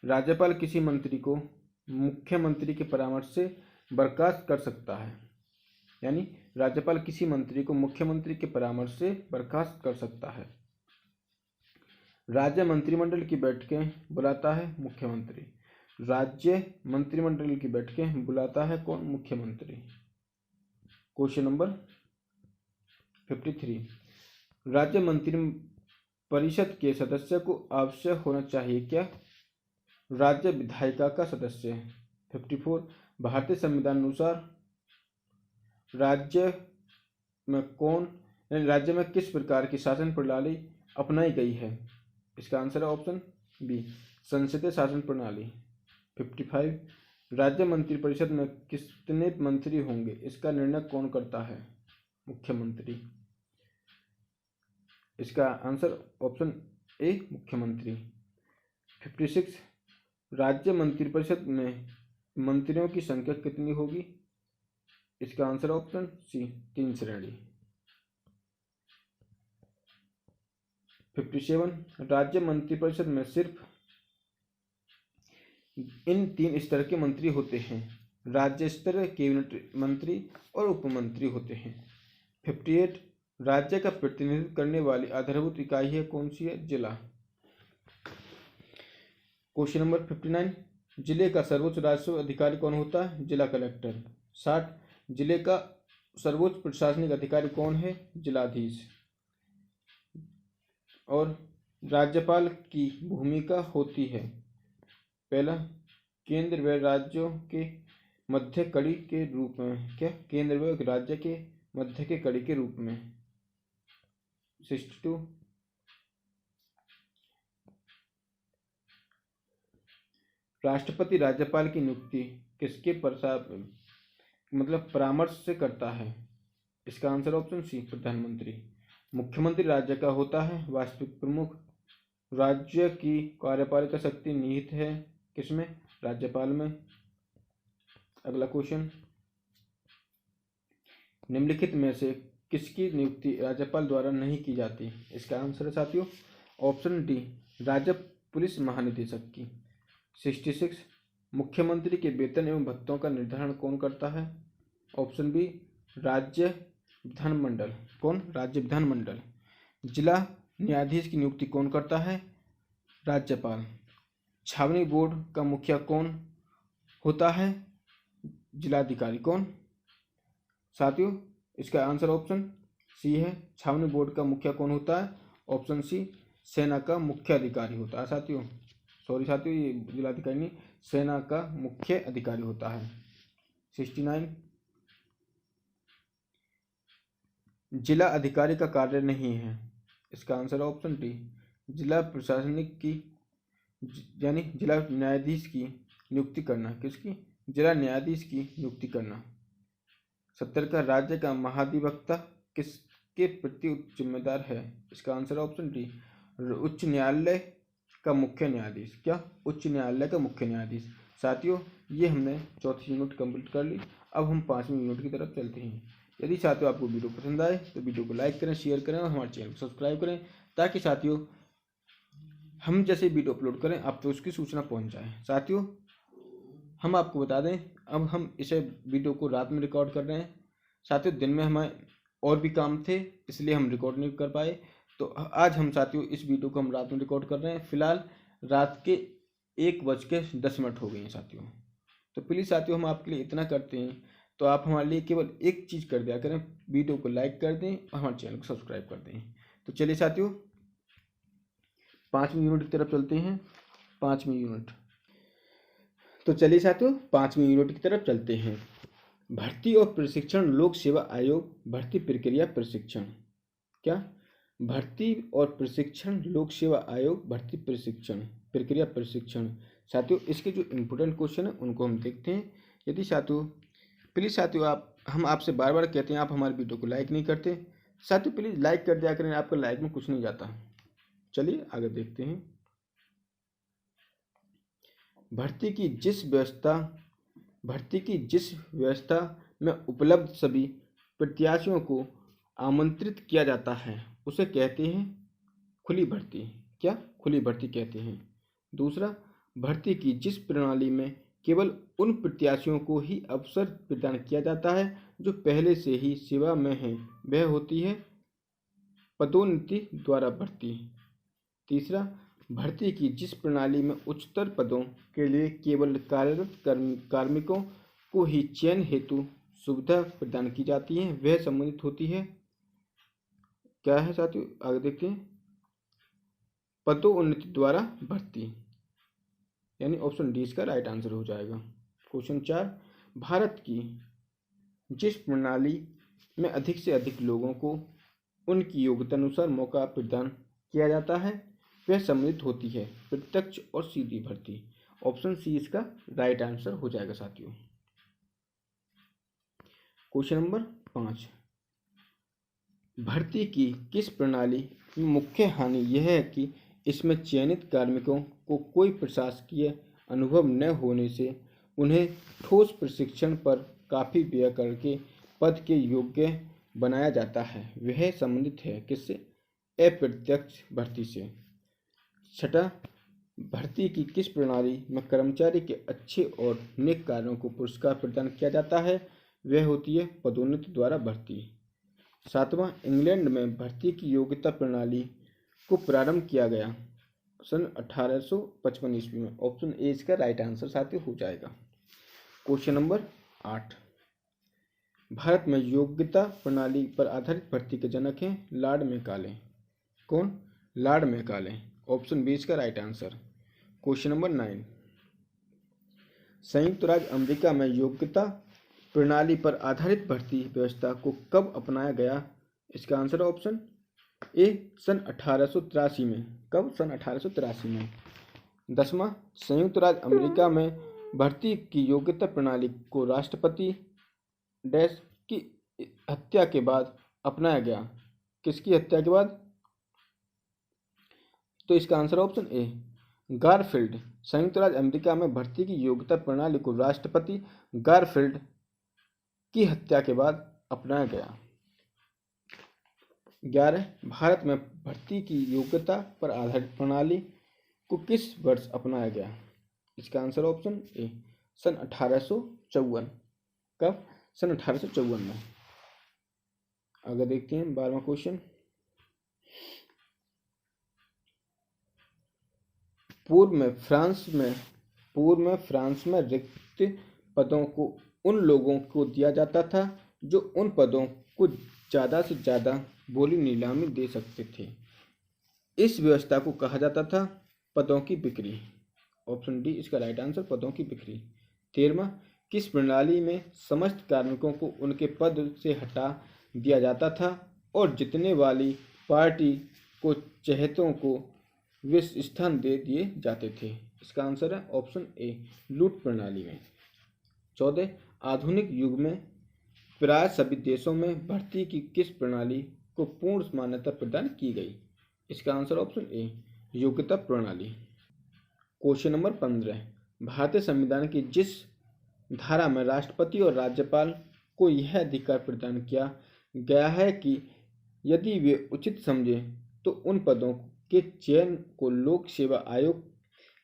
राज्यपाल किसी मंत्री को मुख्यमंत्री के परामर्श से बर्खास्त कर सकता है। यानी राज्यपाल किसी मंत्री को मुख्यमंत्री के परामर्श से बर्खास्त कर सकता है। राज्य मंत्रिमंडल की बैठकें बुलाता है मुख्यमंत्री। राज्य मंत्रिमंडल की बैठकें बुलाता है कौन? मुख्यमंत्री। क्वेश्चन नंबर 53 राज्य मंत्री परिषद के सदस्य को आवश्यक होना चाहिए क्या? राज्य विधायिका का सदस्य। 54 भारतीय संविधान अनुसार राज्य में किस प्रकार की शासन प्रणाली अपनाई गई है? इसका आंसर है ऑप्शन बी, संसदीय शासन प्रणाली। 55 राज्य मंत्रिपरिषद में कितने मंत्री होंगे? इसका निर्णय कौन करता है? मुख्यमंत्री। इसका आंसर ऑप्शन ए, मुख्यमंत्री। 56 राज्य मंत्रिपरिषद में मंत्रियों की संख्या कितनी होगी? इसका आंसर ऑप्शन सी, 3 श्रेणी। 57 राज्य मंत्रिपरिषद में सिर्फ इन 3 स्तर के मंत्री होते हैं, राज्य स्तर, कैबिनेट मंत्री और उप मंत्री होते हैं। 58 राज्य का प्रतिनिधित्व करने वाली आधारभूत इकाई है कौन सी है? जिला। क्वेश्चन नंबर 59 जिले का सर्वोच्च राजस्व अधिकारी कौन होता है? जिला कलेक्टर। 60 जिले का सर्वोच्च प्रशासनिक अधिकारी कौन है? जिलाधीश। और राज्यपाल की भूमिका होती है पहला, केंद्र व राज्यों के मध्य कड़ी के रूप में। क्या? केंद्र व राज्य के मध्य के कड़ी के रूप में। 62 राष्ट्रपति राज्यपाल की नियुक्ति किसके परामर्श से करता है? इसका आंसर ऑप्शन सी, प्रधानमंत्री। मुख्यमंत्री राज्य का होता है वास्तविक प्रमुख। राज्य की कार्यपालिका शक्ति निहित है किसमें? राज्यपाल में। अगला क्वेश्चन, निम्नलिखित में से किसकी नियुक्ति राज्यपाल द्वारा नहीं की जाती? इसका आंसर है साथियों ऑप्शन डी, राज्य पुलिस महानिदेशक की। 66 मुख्यमंत्री के वेतन एवं भत्तों का निर्धारण कौन करता है? ऑप्शन बी, राज्य विधानमंडल। कौन? राज्य विधानमंडल। जिला न्यायाधीश की नियुक्ति कौन करता है? राज्यपाल। छावनी बोर्ड का मुखिया कौन होता है? जिलाधिकारी। कौन? साथियों इसका आंसर ऑप्शन सी है, छावनी बोर्ड का मुखिया कौन होता है? ऑप्शन सी, सेना का मुख्य अधिकारी होता है साथियों। सॉरी साथियों, ये जिलाधिकारी नहीं, सेना का मुख्य अधिकारी होता है। 69 जिला अधिकारी का कार्य नहीं है। इसका आंसर ऑप्शन डी, जिला प्रशासनिक की यानी जिला न्यायाधीश की नियुक्ति करना। किसकी? जिला न्यायाधीश की नियुक्ति करना। 70 का राज्य का महाधिवक्ता किसके प्रति उच्च जिम्मेदार है? इसका आंसर ऑप्शन डी, उच्च न्यायालय का मुख्य न्यायाधीश। क्या? उच्च न्यायालय का मुख्य न्यायाधीश। साथियों ये हमने चौथी यूनिट कंप्लीट कर ली। अब हम 5वीं यूनिट की तरफ चलते हैं। यदि साथियों आपको वीडियो पसंद आए तो वीडियो को लाइक करें, शेयर करें और हमारे चैनल को सब्सक्राइब करें, ताकि साथियों हम जैसे वीडियो अपलोड करें आप तो उसकी सूचना पहुंच जाए। साथियों हम आपको बता दें, अब हम इसे वीडियो को रात में रिकॉर्ड कर रहे हैं। साथियों दिन में हमें और भी काम थे इसलिए हम रिकॉर्ड नहीं कर पाए, तो आज हम साथियों इस वीडियो को हम रात में रिकॉर्ड कर रहे हैं। फिलहाल रात के 1:10 हो गए हैं साथियों। तो प्लीज़ साथियों हम आपके लिए इतना करते हैं, तो आप हमारे लिए केवल एक चीज़ कर दिया करें, वीडियो को लाइक कर दें और हमारे चैनल को सब्सक्राइब कर दें। तो चलिए साथियों 5वीं यूनिट की तरफ चलते हैं। 5वीं यूनिट, तो चलिए साथियों 5वीं यूनिट की तरफ चलते हैं। भर्ती और प्रशिक्षण लोक सेवा आयोग भर्ती प्रक्रिया प्रशिक्षण। क्या? भर्ती और प्रशिक्षण लोक सेवा आयोग भर्ती प्रशिक्षण प्रक्रिया प्रशिक्षण। साथियों इसके जो इम्पोर्टेंट क्वेश्चन है उनको हम देखते हैं। यदि साथियों प्लीज़ साथियों हम आपसे बार बार कहते हैं आप हमारे वीडियो को लाइक नहीं करते, साथियों प्लीज़ लाइक कर दिया करें, आपका लाइक में कुछ नहीं जाता। चलिए आगे देखते हैं। भर्ती की जिस व्यवस्था में उपलब्ध सभी प्रत्याशियों को आमंत्रित किया जाता है उसे कहते हैं खुली भर्ती। क्या? खुली भर्ती कहते हैं। दूसरा, भर्ती की जिस प्रणाली में केवल उन प्रत्याशियों को ही अवसर प्रदान किया जाता है जो पहले से ही सेवा में हैं वह होती है पदोन्नति द्वारा भर्ती। तीसरा, भर्ती की जिस प्रणाली में उच्चतर पदों के लिए केवल कार्यरत कार्मिकों को ही चयन हेतु सुविधा प्रदान की जाती है वह सम्बंधित होती है क्या है साथियों, आगे देखते हैं। पदोन्नति द्वारा भर्ती, यानी ऑप्शन डी इसका राइट आंसर हो जाएगा। क्वेश्चन 4, भारत की जिस प्रणाली में अधिक से अधिक लोगों को उनकी योग्यता अनुसार मौका प्रदान किया जाता है वह सम्मिलित होती है प्रत्यक्ष और सीधी भर्ती। ऑप्शन सी इसका राइट आंसर हो जाएगा साथियों। क्वेश्चन नंबर 5, भर्ती की किस प्रणाली में मुख्य हानि यह है कि इसमें चयनित कार्मिकों को कोई प्रशासकीय अनुभव न होने से उन्हें ठोस प्रशिक्षण पर काफ़ी व्यय करके पद के योग्य बनाया जाता है। वह संबंधित है किससे? अप्रत्यक्ष भर्ती से। 6, भर्ती की किस प्रणाली में कर्मचारी के अच्छे और नेक कार्यों को पुरस्कार प्रदान किया जाता है? वह होती है पदोन्नति द्वारा भर्ती। 7, इंग्लैंड में भर्ती की योग्यता प्रणाली को प्रारंभ किया गया सन 1855 ईस्वी में। ऑप्शन ए इसका राइट आंसर साथियों हो जाएगा। क्वेश्चन नंबर 8, भारत में योग्यता प्रणाली पर आधारित भर्ती के जनक हैं लॉर्ड मैकाले। कौन? Lord Macaulay. ऑप्शन बी इसका राइट आंसर। क्वेश्चन नंबर 9, संयुक्त राज्य अमेरिका में योग्यता प्रणाली पर आधारित भर्ती व्यवस्था को कब अपनाया गया? इसका आंसर ऑप्शन ए सन 1883 में। कब? सन 1883 में। 10, संयुक्त राज्य अमेरिका में भर्ती की योग्यता प्रणाली को राष्ट्रपति डैश की हत्या के बाद अपनाया गया। किसकी हत्या के बाद? तो इसका आंसर ऑप्शन ए गारफील्ड। संयुक्त राज्य अमेरिका में भर्ती की योग्यता प्रणाली को राष्ट्रपति गारफील्ड की हत्या के बाद अपनाया गया। 11, भारत में भर्ती की योग्यता पर आधारित प्रणाली को किस वर्ष अपनाया गया? इसका आंसर ऑप्शन ए सन 1854। कब? सन 1854 में। अगर देखते हैं 12वां क्वेश्चन, पूर्व में फ्रांस में रिक्त पदों को उन लोगों को दिया जाता था जो उन पदों को ज़्यादा से ज़्यादा बोली नीलामी दे सकते थे। इस व्यवस्था को कहा जाता था पदों की बिक्री। ऑप्शन डी इसका राइट आंसर, पदों की बिक्री। 13, किस प्रणाली में समस्त कार्मिकों को उनके पद से हटा दिया जाता था और जितने वाली पार्टी को चहेतों को वे स्थान दे दिए जाते थे? इसका आंसर है ऑप्शन ए लूट प्रणाली में। 14, आधुनिक युग में प्राय सभी देशों में भर्ती की किस प्रणाली को पूर्ण मान्यता प्रदान की गई? इसका आंसर ऑप्शन ए योग्यता प्रणाली। क्वेश्चन नंबर 15, भारतीय संविधान की जिस धारा में राष्ट्रपति और राज्यपाल को यह अधिकार प्रदान किया गया है कि यदि वे उचित समझे तो उन पदों के चयन को लोक सेवा आयोग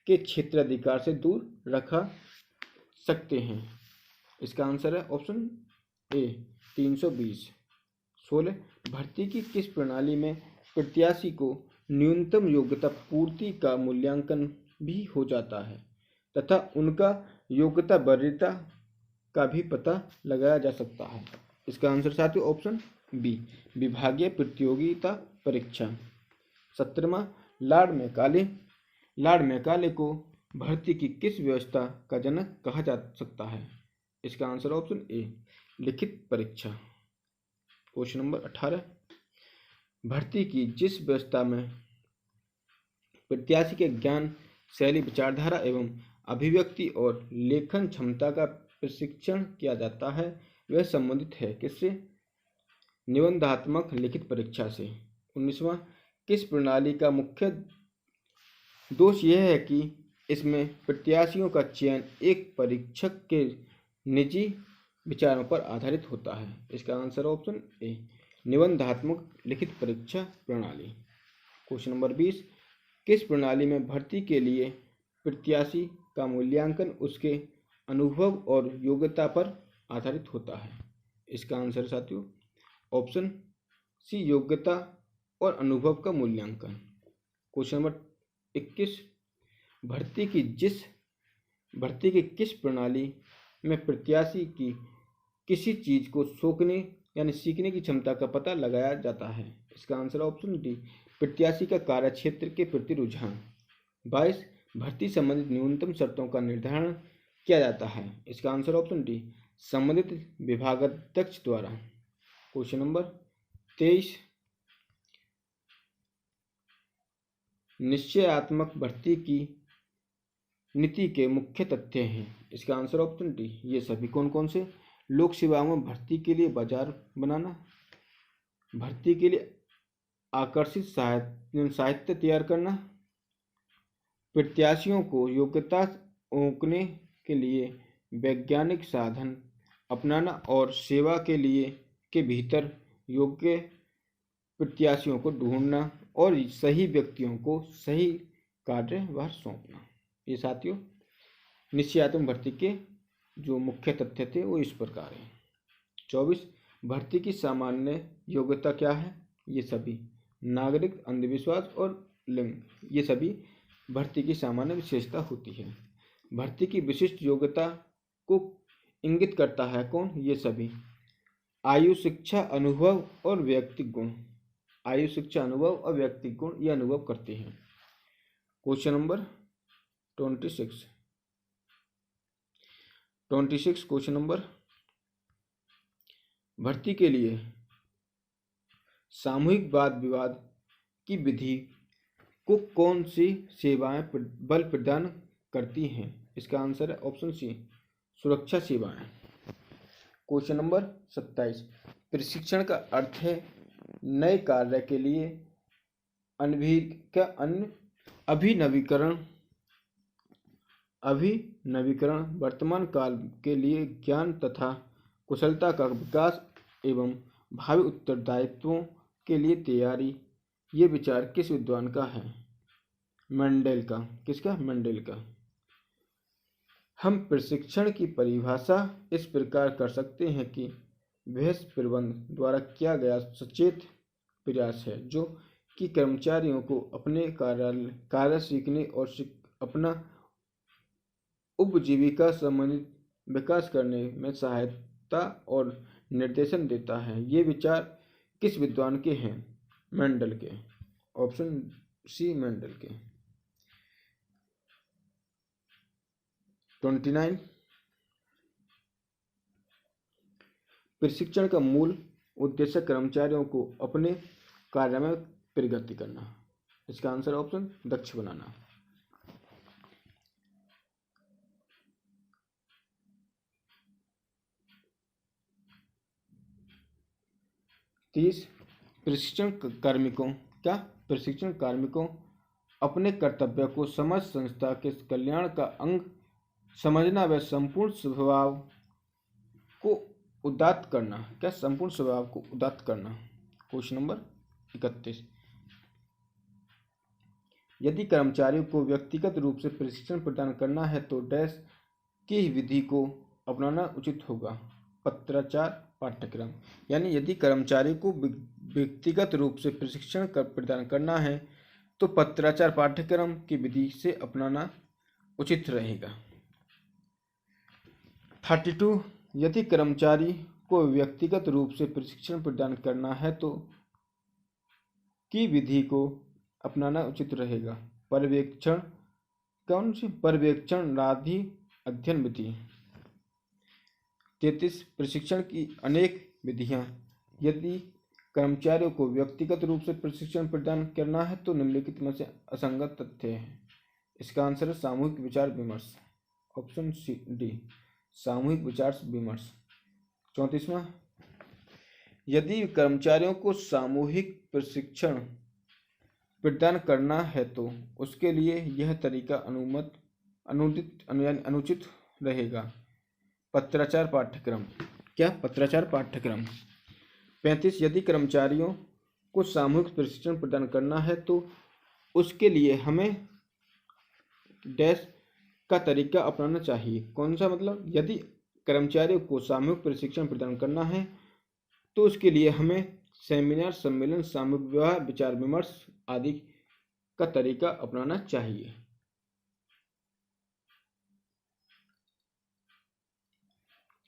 के क्षेत्राधिकार से दूर रखा सकते हैं? इसका आंसर है ऑप्शन ए 320। 16, भर्ती की किस प्रणाली में प्रत्याशी को न्यूनतम योग्यता पूर्ति का मूल्यांकन भी हो जाता है तथा उनका योग्यता वरीयता का भी पता लगाया जा सकता है? इसका आंसर साथियों ऑप्शन बी विभागीय प्रतियोगिता परीक्षा। 17, लॉर्ड मैकाले को भर्ती की किस व्यवस्था का जनक कहा जा सकता है? इसका आंसर ऑप्शन ए लिखित परीक्षा। क्वेश्चन नंबर 18, भर्ती की जिस व्यवस्था में प्रत्याशी के ज्ञान शैली विचारधारा एवं अभिव्यक्ति और लेखन क्षमता का प्रशिक्षण किया जाता है वह संबंधित है किससे? निबंधात्मक लिखित परीक्षा से। 19, किस प्रणाली का मुख्य दोष यह है कि इसमें प्रत्याशियों का चयन एक परीक्षक के निजी विचारों पर आधारित होता है? इसका आंसर ऑप्शन ए निबंधात्मक लिखित परीक्षा प्रणाली। क्वेश्चन नंबर 20, किस प्रणाली में भर्ती के लिए प्रत्याशी का मूल्यांकन उसके अनुभव और योग्यता पर आधारित होता है? इसका आंसर साथियों ऑप्शन सी योग्यता और अनुभव का मूल्यांकन। क्वेश्चन नंबर 21, भर्ती की किस प्रणाली में प्रत्याशी की किसी चीज़ को सोखने यानी सीखने की क्षमता का पता लगाया जाता है? इसका आंसर ऑप्शन डी, प्रत्याशी का कार्यक्षेत्र के प्रति रुझान। 22, भर्ती संबंधित न्यूनतम शर्तों का निर्धारण किया जाता है। इसका आंसर ऑप्शन डी, संबंधित विभागाध्यक्ष द्वारा। क्वेश्चन नंबर 23, निश्चयात्मक भर्ती की नीति के मुख्य तथ्य हैं। इसका आंसर ऑप्शन डी, ये सभी कौन कौन से? लोक सेवाओं में भर्ती के लिए बाजार बनाना, भर्ती के लिए आकर्षित साहित्य तैयार करना, प्रत्याशियों को योग्यता आंकने के लिए वैज्ञानिक साधन अपनाना और सेवा के लिए के भीतर योग्य प्रत्याशियों को ढूंढना और सही व्यक्तियों को सही कार्यभार सौंपना। ये साथियों निश्चयात्मक भर्ती के जो मुख्य तथ्य थे वो इस प्रकार हैं। 24, भर्ती की सामान्य योग्यता क्या है? ये सभी नागरिक, अंधविश्वास और लिंग, ये सभी भर्ती की सामान्य विशेषता होती है। भर्ती की विशिष्ट योग्यता को इंगित करता है कौन? ये सभी आयु, शिक्षा, अनुभव और व्यक्तिगत गुण। आयु, शिक्षा, अनुभव और व्यक्तिगत गुण ये अनुभव करते हैं। क्वेश्चन नंबर 26 क्वेश्चन नंबर, भर्ती के लिए सामूहिक वाद विवाद की विधि को कौन सी सेवाएं बल प्रदान करती हैं? इसका आंसर है ऑप्शन सी, सुरक्षा सेवाएं। क्वेश्चन नंबर 27, प्रशिक्षण का अर्थ है नए कार्य के लिए अभिनवीकरण, वर्तमान काल के लिए ज्ञान तथा कुशलता का विकास एवं भावी उत्तरदायित्वों के लिए तैयारी। ये विचार किस विद्वान का है? मेंडेल का। किसका? मेंडेल का। हम प्रशिक्षण की परिभाषा इस प्रकार कर सकते हैं कि वह प्रबंध द्वारा किया गया सचेत प्रयास है जो कि कर्मचारियों को अपने कार्य सीखने और अपना उपजीविका संबंधित विकास करने में सहायता और निर्देशन देता है। ये विचार किस विद्वान के हैं? मेंडल के। ऑप्शन सी, मेंडल के। 29, प्रशिक्षण का मूल उद्देश्य कर्मचारियों को अपने कार्य में प्रगति करना। इसका आंसर ऑप्शन दक्ष बनाना। 30, प्रशिक्षण कार्मिकों अपने कर्तव्य को समझ संस्था के कल्याण का अंग समझना व संपूर्ण स्वभाव को उदात्त करना। क्या? संपूर्ण स्वभाव को उदात्त करना। क्वेश्चन नंबर 31, यदि कर्मचारियों को व्यक्तिगत रूप से प्रशिक्षण प्रदान करना है तो डैश की विधि को अपनाना उचित होगा? पत्राचार पाठ्यक्रम। यानी यदि कर्मचारी को व्यक्तिगत रूप से प्रशिक्षण प्रदान करना है तो पत्राचार पाठ्यक्रम की विधि से अपनाना उचित रहेगा। 32, यदि कर्मचारी को व्यक्तिगत रूप से प्रशिक्षण प्रदान करना है तो की विधि को अपनाना उचित रहेगा? पर्यवेक्षण। कौन सी? पर्यवेक्षणाधि अध्ययन विधि। 33, प्रशिक्षण की अनेक विधियां। यदि कर्मचारियों को व्यक्तिगत रूप से प्रशिक्षण प्रदान करना है तो निम्नलिखित में से असंगत तथ्य है। इसका आंसर है सामूहिक विचार विमर्श। ऑप्शन सी, डी, सामूहिक विचार विमर्श। 34वां, यदि कर्मचारियों को सामूहिक प्रशिक्षण प्रदान करना है तो उसके लिए यह तरीका अनुचित रहेगा? पत्राचार पाठ्यक्रम। क्या? पत्राचार पाठ्यक्रम। 35, यदि कर्मचारियों को सामूहिक प्रशिक्षण प्रदान करना है तो उसके लिए हमें डैश का तरीका अपनाना चाहिए। कौन सा? मतलब यदि कर्मचारियों को सामूहिक प्रशिक्षण प्रदान करना है तो उसके लिए हमें सेमिनार, सम्मेलन, सामूहिक विवाह, विचार विमर्श आदि का तरीका अपनाना चाहिए।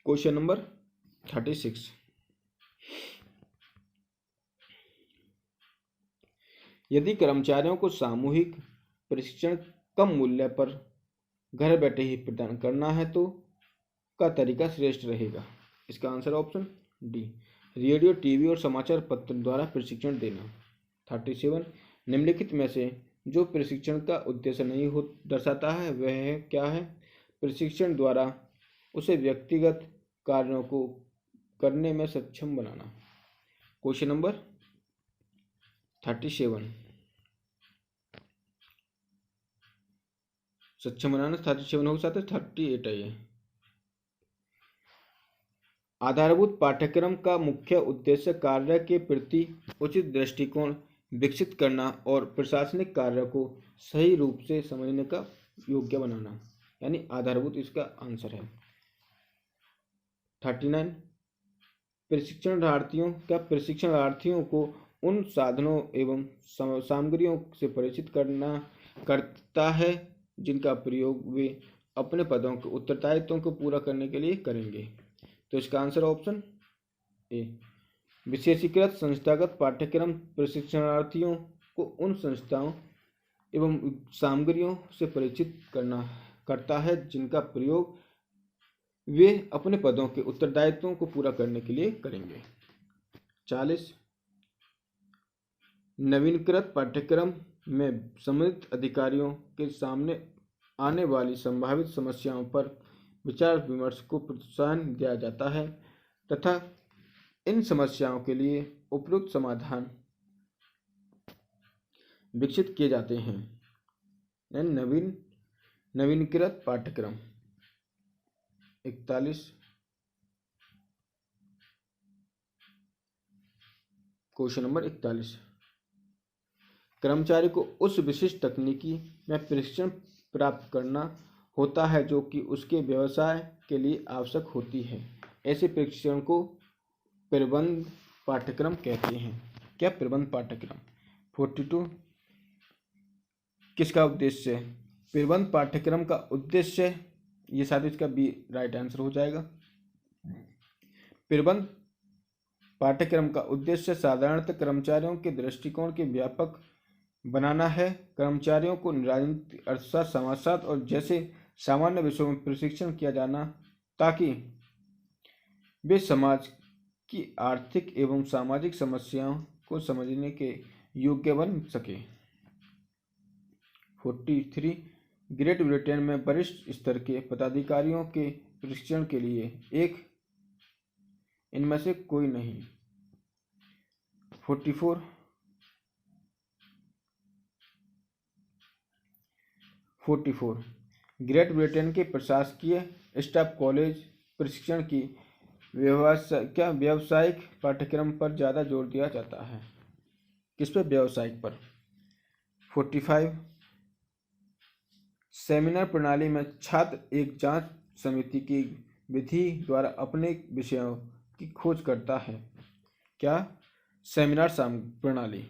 क्वेश्चन नंबर 36, यदि कर्मचारियों को सामूहिक प्रशिक्षण कम मूल्य पर घर बैठे ही प्रदान करना है तो का तरीका श्रेष्ठ रहेगा? इसका answer option D, radio, TV और समाचार पत्र द्वारा प्रशिक्षण देना। 37, निम्नलिखित में से जो प्रशिक्षण का उद्देश्य नहीं हो दर्शाता है वह है क्या है? प्रशिक्षण द्वारा उसे व्यक्तिगत कार्यों को करने में सक्षम बनाना। क्वेश्चन नंबर 37, सक्षम बनाना 37 हो साथ 38 है ये। आधारभूत पाठ्यक्रम का मुख्य उद्देश्य कार्य के प्रति उचित दृष्टिकोण विकसित करना और प्रशासनिक कार्य को सही रूप से समझने का योग्य बनाना, यानी आधारभूत इसका आंसर है। 39, प्रशिक्षणार्थियों को उन साधनों एवं सामग्रियों से परिचित करता है जिनका प्रयोग वे अपने पदों के उत्तरदायित्वों को पूरा करने के लिए करेंगे। तो इसका आंसर ऑप्शन ए, विशेषीकृत संस्थागत पाठ्यक्रम प्रशिक्षणार्थियों को उन संस्थाओं एवं सामग्रियों से परिचित करता है जिनका प्रयोग वे अपने पदों के उत्तरदायित्वों को पूरा करने के लिए करेंगे। 40, नवीनकृत पाठ्यक्रम में संबंधित अधिकारियों के सामने आने वाली संभावित समस्याओं पर विचार विमर्श को प्रोत्साहन दिया जाता है तथा इन समस्याओं के लिए उपयुक्त समाधान विकसित किए जाते हैं। नवीनकृत पाठ्यक्रम। 41, क्वेश्चन नंबर 41, कर्मचारी को उस विशिष्ट तकनीकी में प्रशिक्षण प्राप्त करना होता है जो कि उसके व्यवसाय के लिए आवश्यक होती है। ऐसे प्रशिक्षण को प्रबंध पाठ्यक्रम कहते हैं। क्या प्रबंध पाठ्यक्रम? 42, किसका उद्देश्य है? प्रबंध पाठ्यक्रम का उद्देश्य, ये साथ इसका बी राइट आंसर हो जाएगा। प्रबंध पाठ्यक्रम का उद्देश्य साधारणतः कर्मचारियों के दृष्टिकोण के व्यापक बनाना है। कर्मचारियों को राजनीति, अर्थशास्त्र, समाजशास्त्र और जैसे सामान्य विषयों में प्रशिक्षण किया जाना ताकि वे समाज की आर्थिक एवं सामाजिक समस्याओं को समझने के योग्य बन सके। 43, ग्रेट ब्रिटेन में वरिष्ठ स्तर के पदाधिकारियों के प्रशिक्षण के लिए एक इनमें से कोई नहीं। 44, ग्रेट ब्रिटेन के प्रशासकीय स्टाफ कॉलेज प्रशिक्षण की व्यावसायिक पाठ्यक्रम पर ज़्यादा जोर दिया जाता है। किस पर? व्यावसायिक पर। 45, सेमिनार प्रणाली में छात्र एक जांच समिति की विधि द्वारा अपने विषयों की खोज करता है। क्या? सेमिनार प्रणाली।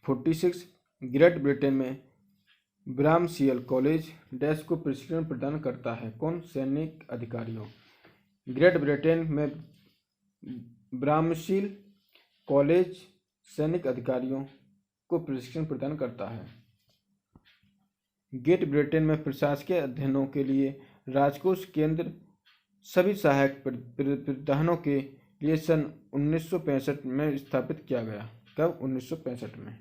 46, ग्रेट ब्रिटेन में ब्रामशील कॉलेज डैश को प्रशिक्षण प्रदान करता है। कौन? सैनिक अधिकारियों। ग्रेट ब्रिटेन में ब्रामशील कॉलेज सैनिक अधिकारियों को प्रशिक्षण प्रदान करता है। ग्रेट ब्रिटेन में प्रशासकीय अध्ययनों के लिए राजकोष केंद्र सभी सहायक प्रधानों के लिए सन 1965 में स्थापित किया गया। कब? 1965 में।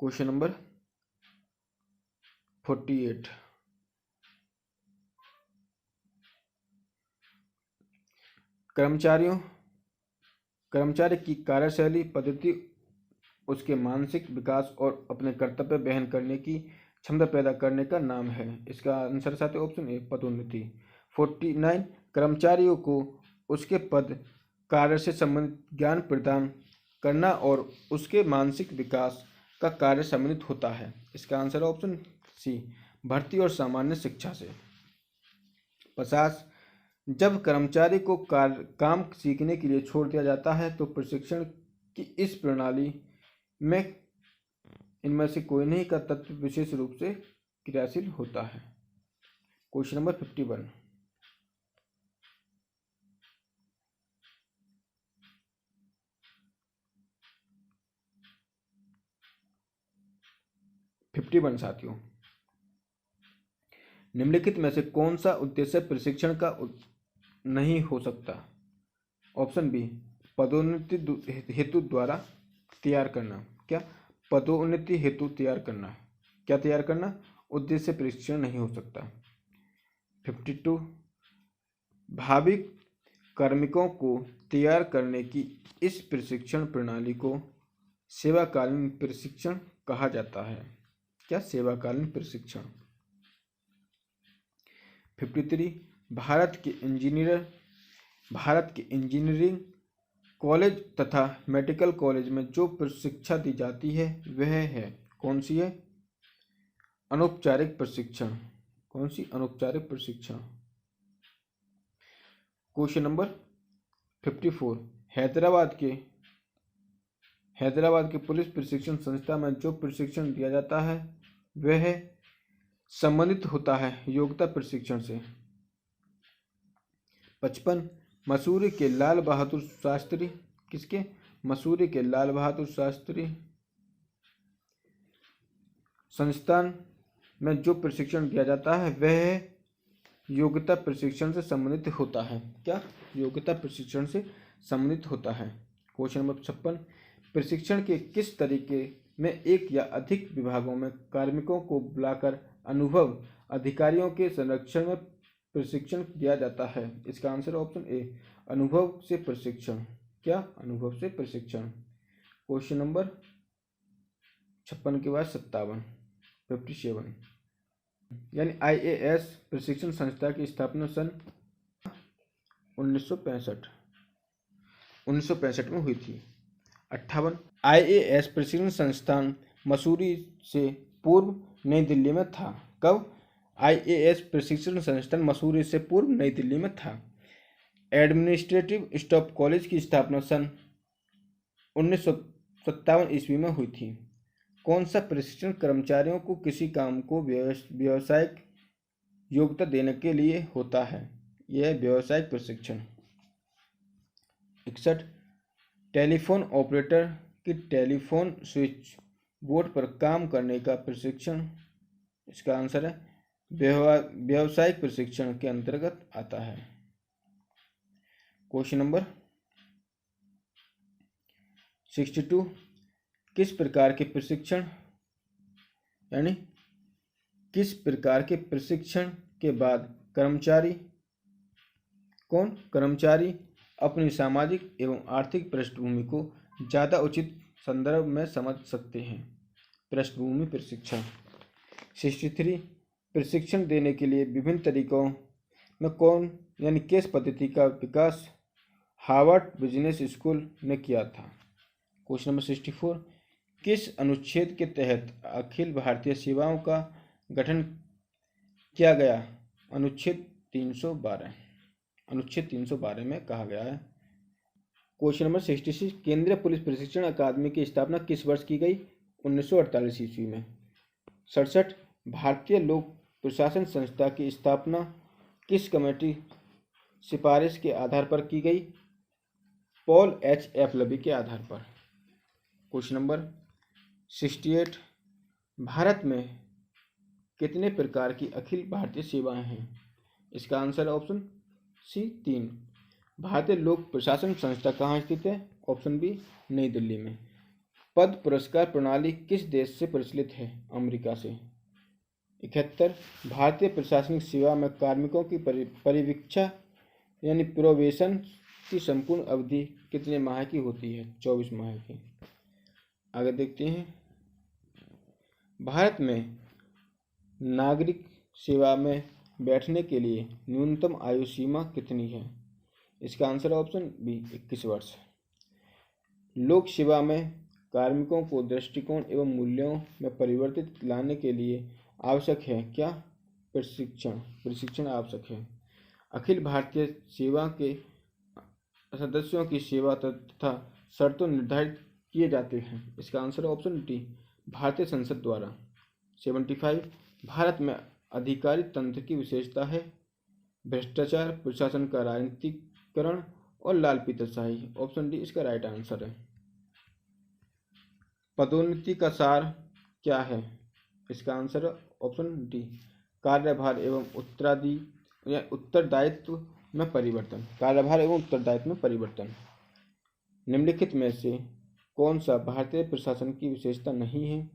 क्वेश्चन नंबर 48, कर्मचारी की कार्यशैली पद्धति उसके मानसिक विकास और अपने कर्तव्य वहन करने की क्षमता पैदा करने का नाम है। इसका आंसर साथ ऑप्शन ए, पदोन्नति। 49, कर्मचारियों को उसके पद कार्य से संबंधित ज्ञान प्रदान करना और उसके मानसिक विकास का कार्य सम्मिलित होता है। इसका आंसर ऑप्शन सी, भर्ती और सामान्य शिक्षा से। 50, जब कर्मचारी को काम सीखने के लिए छोड़ दिया जाता है तो प्रशिक्षण की इस प्रणाली में इनमें से कोई नहीं का तत्व विशेष रूप से क्रियाशील होता है। Question number 51। साथियों, निम्नलिखित में से कौन सा उद्देश्य प्रशिक्षण का नहीं हो सकता? ऑप्शन बी, पदोन्नति हेतु द्वारा तैयार करना। क्या? पदोन्नति हेतु तैयार करना। क्या तैयार करना? उद्देश्य प्रशिक्षण नहीं हो सकता। 52, भावी कार्मिकों को तैयार करने की इस प्रशिक्षण प्रणाली को सेवाकालीन प्रशिक्षण कहा जाता है। क्या? सेवाकालीन प्रशिक्षण। 53, भारत के इंजीनियरिंग कॉलेज तथा मेडिकल कॉलेज में जो प्रशिक्षा दी जाती है वह है, कौन सी है? अनौपचारिक प्रशिक्षण। कौन सी? अनौपचारिक प्रशिक्षण। क्वेश्चन नंबर 54, हैदराबाद के पुलिस प्रशिक्षण संस्था में जो प्रशिक्षण दिया जाता है वह संबंधित होता है योग्यता प्रशिक्षण से। 55, मसूरी के लाल बहादुर शास्त्री, किसके? मसूरी के लाल बहादुर शास्त्री संस्थान में जो प्रशिक्षण दिया जाता है वह योग्यता प्रशिक्षण से संबंधित होता है। क्या? योग्यता प्रशिक्षण से संबंधित होता है। क्वेश्चन नंबर 56, प्रशिक्षण के किस तरीके में एक या अधिक विभागों में कार्मिकों को बुलाकर अनुभव अधिकारियों के संरक्षण में प्रशिक्षण दिया जाता है? इसका आंसर ऑप्शन ए, अनुभव से प्रशिक्षण। क्या? अनुभव से प्रशिक्षण। क्वेश्चन नंबर 56 के बाद 57 यानी IAS प्रशिक्षण संस्था की स्थापना सन 1965 में हुई थी। 58, IAS प्रशिक्षण संस्थान मसूरी से पूर्व नई दिल्ली में था। कब? IAS प्रशिक्षण संस्थान मसूरी से पूर्व नई दिल्ली में था। एडमिनिस्ट्रेटिव स्टाफ कॉलेज की स्थापना सन 1957 ईस्वी में हुई थी। कौन सा प्रशिक्षण कर्मचारियों को किसी काम को व्यावसायिक योग्यता देने के लिए होता है? यह व्यावसायिक प्रशिक्षण। 61, टेलीफोन ऑपरेटर की टेलीफोन स्विच बोर्ड पर काम करने का प्रशिक्षण, इसका आंसर है व्यावसायिक प्रशिक्षण के अंतर्गत आता है। क्वेश्चन नंबर 62, किस प्रकार के प्रशिक्षण के बाद कर्मचारी अपनी सामाजिक एवं आर्थिक पृष्ठभूमि को ज़्यादा उचित संदर्भ में समझ सकते हैं? पृष्ठभूमि प्रशिक्षण। 63, प्रशिक्षण देने के लिए विभिन्न तरीकों में किस पद्धति का विकास हार्वर्ड बिजनेस स्कूल ने किया था? क्वेश्चन नंबर 64, किस अनुच्छेद के तहत अखिल भारतीय सेवाओं का गठन किया गया? अनुच्छेद 312 में कहा गया है। क्वेश्चन नंबर 66, केंद्रीय पुलिस प्रशिक्षण अकादमी की स्थापना किस वर्ष की गई? 1948 ईस्वी में। 67, भारतीय लोक प्रशासन संस्था की स्थापना किस कमेटी सिफारिश के आधार पर की गई? पॉल एच एफलबी के आधार पर। क्वेश्चन नंबर 68, भारत में कितने प्रकार की अखिल भारतीय सेवाएं हैं? इसका आंसर ऑप्शन सी 3। भारतीय लोक प्रशासन संस्था कहाँ स्थित है? ऑप्शन बी, नई दिल्ली में। पद पुरस्कार प्रणाली किस देश से प्रचलित है? अमेरिका से। 71, भारतीय प्रशासनिक सेवा में कार्मिकों की परिवीक्षा यानी प्रोबेशन की संपूर्ण अवधि कितने माह की होती है? 24 माह की। आगे देखते हैं, भारत में नागरिक सेवा में बैठने के लिए न्यूनतम आयु सीमा कितनी है? इसका आंसर ऑप्शन बी, 21 वर्ष। लोक सेवा में कार्मिकों को दृष्टिकोण एवं मूल्यों में परिवर्तित लाने के लिए आवश्यक है क्या? प्रशिक्षण आवश्यक है। अखिल भारतीय सेवा के सदस्यों की सेवा तथा शर्तों निर्धारित किए जाते हैं। इसका आंसर ऑप्शन डी, भारतीय संसद द्वारा। 75, भारत में अधिकारी तंत्र की विशेषता है? भ्रष्टाचार, प्रशासन का राजनीतिकरण और लाल पीताशाही। ऑप्शन डी इसका राइट आंसर है। पदोन्नति का सार क्या है? इसका आंसर है ऑप्शन डी कार्यभार एवं उत्तरदायित्व में परिवर्तन। कार्यभार एवं उत्तरदायित्व में परिवर्तन। निम्नलिखित में से कौन सा भारतीय प्रशासन की विशेषता नहीं है?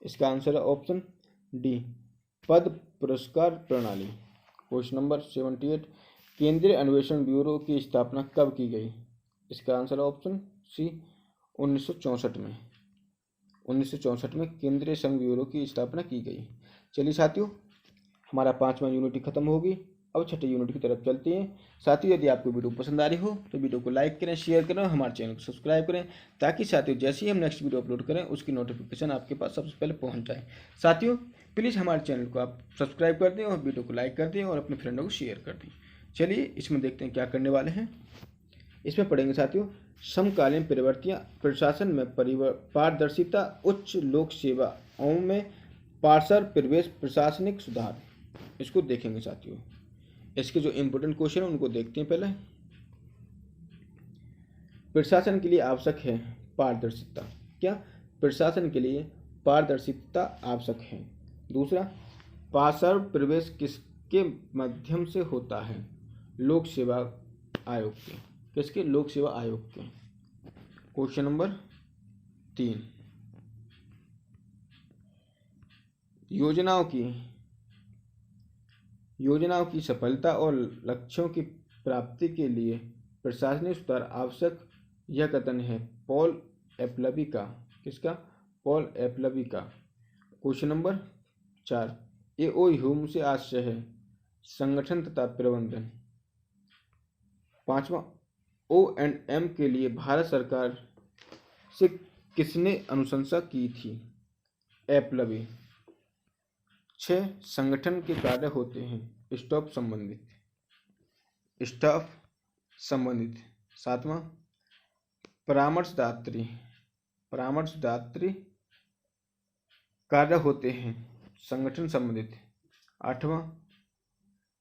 इसका आंसर है ऑप्शन डी पद पुरस्कार प्रणाली। क्वेश्चन नंबर 78 केंद्रीय अन्वेषण ब्यूरो की स्थापना कब की गई? इसका आंसर है ऑप्शन सी 1964 में। 1964 में केंद्रीय संघ ब्यूरो की स्थापना की गई। चलिए साथियों, हमारा 5वां यूनिट खत्म होगी। अब छठे यूनिट की तरफ चलते हैं। साथियों, यदि आपको वीडियो पसंद आ रही हो तो वीडियो को लाइक करें, शेयर करें और हमारे चैनल को सब्सक्राइब करें, ताकि साथियों जैसे ही हम नेक्स्ट वीडियो अपलोड करें उसकी नोटिफिकेशन आपके पास सबसे पहले पहुंच जाए। साथियों, प्लीज़ हमारे चैनल को आप सब्सक्राइब कर दें और वीडियो को लाइक कर दें और अपने फ्रेंडों को शेयर कर दें। चलिए इसमें देखते हैं क्या करने वाले हैं। इसमें पढ़ेंगे साथियों समकालीन प्रवृत्तियाँ, प्रशासन में पारदर्शिता, उच्च लोक सेवाओं में पार्षद प्रवेश, प्रशासनिक सुधार। इसको देखेंगे साथियों। इसके जो इम्पोर्टेंट क्वेश्चन है उनको देखते हैं। पहले प्रशासन के लिए आवश्यक है पारदर्शिता। क्या? प्रशासन के लिए पारदर्शिता आवश्यक है। दूसरा, पार्षद प्रवेश किसके माध्यम से होता है? लोक सेवा आयोग के। किसके? लोक सेवा आयोग के। क्वेश्चन नंबर 3 योजनाओं की सफलता और लक्ष्यों की प्राप्ति के लिए प्रशासनिक सुधार आवश्यक, यह कथन है पॉल एपलबी का। किसका? पॉल एपलबी का। क्वेश्चन नंबर 4 एओ ह्यूम से आशय है संगठन तथा प्रबंधन। 5वां O&M के लिए भारत सरकार से किसने अनुशंसा की थी? एपलबी। 6 संगठन के कार्य होते हैं स्टाफ संबंधित। 7वां परामर्शदात्री कार्य होते हैं संगठन संबंधित। 8वां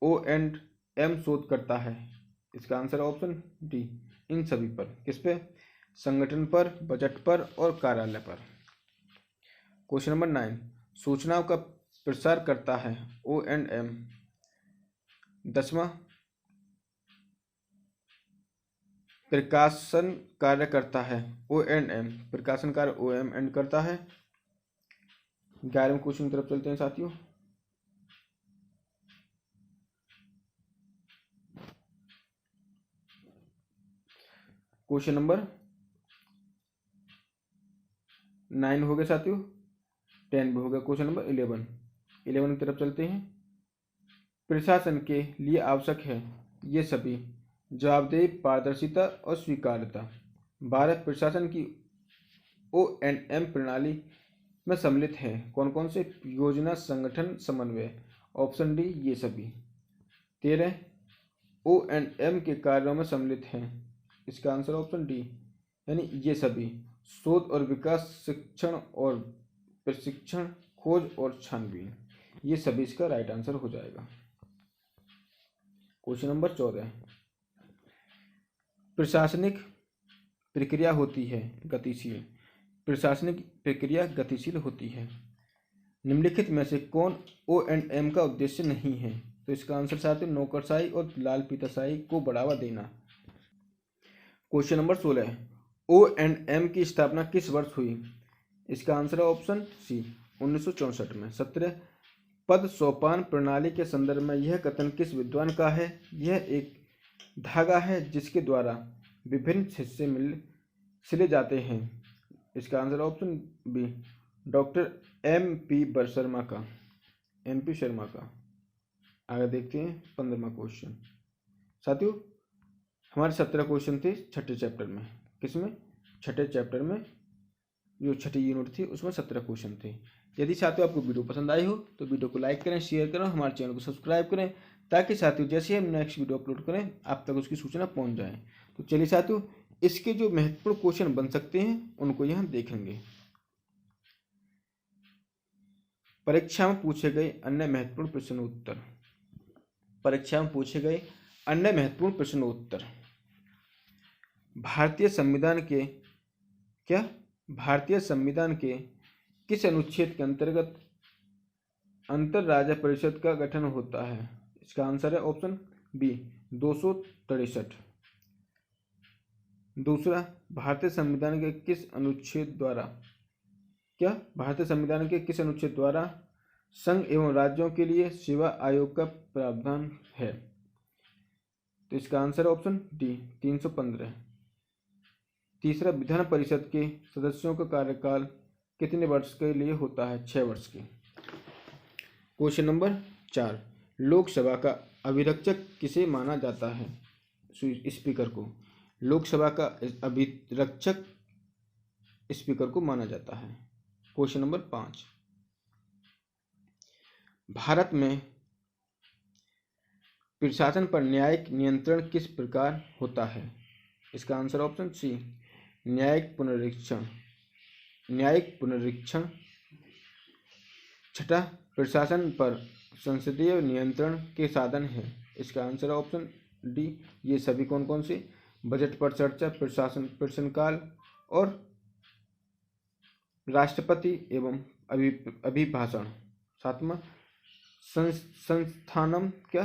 O&M शोध करता है। इसका आंसर ऑप्शन डी इन सभी पर। किस पे? संगठन पर, बजट पर और कार्यालय पर। क्वेश्चन नंबर 9 सूचनाओं का प्रसार करता है O&M। 10वां प्रकाशन कार्य करता है O&M। प्रकाशन कार्य O&M करता है। 11वें क्वेश्चन की तरफ चलते हैं साथियों। क्वेश्चन नंबर 9 हो गया साथियों। 10 भी हो गया। क्वेश्चन नंबर 11 की तरफ चलते हैं। प्रशासन के लिए आवश्यक है ये सभी जवाबदेही, पारदर्शिता और स्वीकार्यता। भारत प्रशासन की O&M प्रणाली में सम्मिलित है कौन कौन से? योजना, संगठन, समन्वय। ऑप्शन डी ये सभी। 13 O&M के कार्यों में सम्मिलित हैं। इसका आंसर ऑप्शन डी यानी ये सभी शोध और विकास, शिक्षण और प्रशिक्षण, खोज और छानबीन। ये सभी इसका राइट आंसर हो जाएगा। क्वेश्चन नंबर 14 प्रशासनिक प्रक्रिया होती है गतिशील। प्रशासनिक प्रक्रिया गतिशील होती है। निम्नलिखित में से कौन O&M का उद्देश्य नहीं है? तो इसका आंसर साथियों नौकरशाही और लाल पीताशाही को बढ़ावा देना। क्वेश्चन नंबर 16 O&M की स्थापना किस वर्ष हुई? इसका आंसर है ऑप्शन सी 1964 में। 17 पद सोपान प्रणाली के संदर्भ में यह कथन किस विद्वान का है? यह एक धागा है जिसके द्वारा विभिन्न हिस्से सिले जाते हैं। इसका answer option B doctor MP Sharma का। आगे देखते हैं 15वां क्वेश्चन। साथियों, हमारे 17 क्वेश्चन थे छठे चैप्टर में। किसमें? छठे चैप्टर में जो छठी यूनिट थी उसमें 17 क्वेश्चन थे। यदि साथियों आपको वीडियो पसंद आई हो तो वीडियो को लाइक करें, शेयर करें, हमारे चैनल को सब्सक्राइब करें, ताकि साथियों जैसे हम नेक्स्ट वीडियो अपलोड करें आप तक उसकी सूचना पहुंच जाए। तो चलिए साथियों, इसके जो महत्वपूर्ण क्वेश्चन बन सकते हैं उनको यहाँ देखेंगे। परीक्षा में पूछे गए अन्य महत्वपूर्ण प्रश्नोत्तर। परीक्षा में पूछे गए अन्य महत्वपूर्ण प्रश्नोत्तर। भारतीय संविधान के भारतीय संविधान के किस अनुच्छेद के अंतर्गत अंतर राज्य परिषद का गठन होता है? इसका आंसर है ऑप्शन बी 263। दूसरा, भारतीय संविधान के किस अनुच्छेद द्वारा भारतीय संविधान के किस अनुच्छेद द्वारा संघ एवं राज्यों के लिए सेवा आयोग का प्रावधान है? तो इसका आंसर ऑप्शन डी 315। तीसरा, विधान परिषद के सदस्यों का कार्यकाल कितने वर्ष के लिए होता है? 6 वर्ष के। क्वेश्चन नंबर 4, लोकसभा का अभिरक्षक किसे माना जाता है? स्पीकर को। लोकसभा का अभिरक्षक स्पीकर को माना जाता है। क्वेश्चन नंबर 5, भारत में प्रशासन पर न्यायिक नियंत्रण किस प्रकार होता है? इसका आंसर ऑप्शन सी न्यायिक पुनरीक्षण। छठा, प्रशासन पर संसदीय नियंत्रण के साधन है। इसका आंसर ऑप्शन डी ये सभी कौन कौन से? बजट पर चर्चा, प्रश्नकाल और राष्ट्रपति एवं अभिभाषण। सातवां,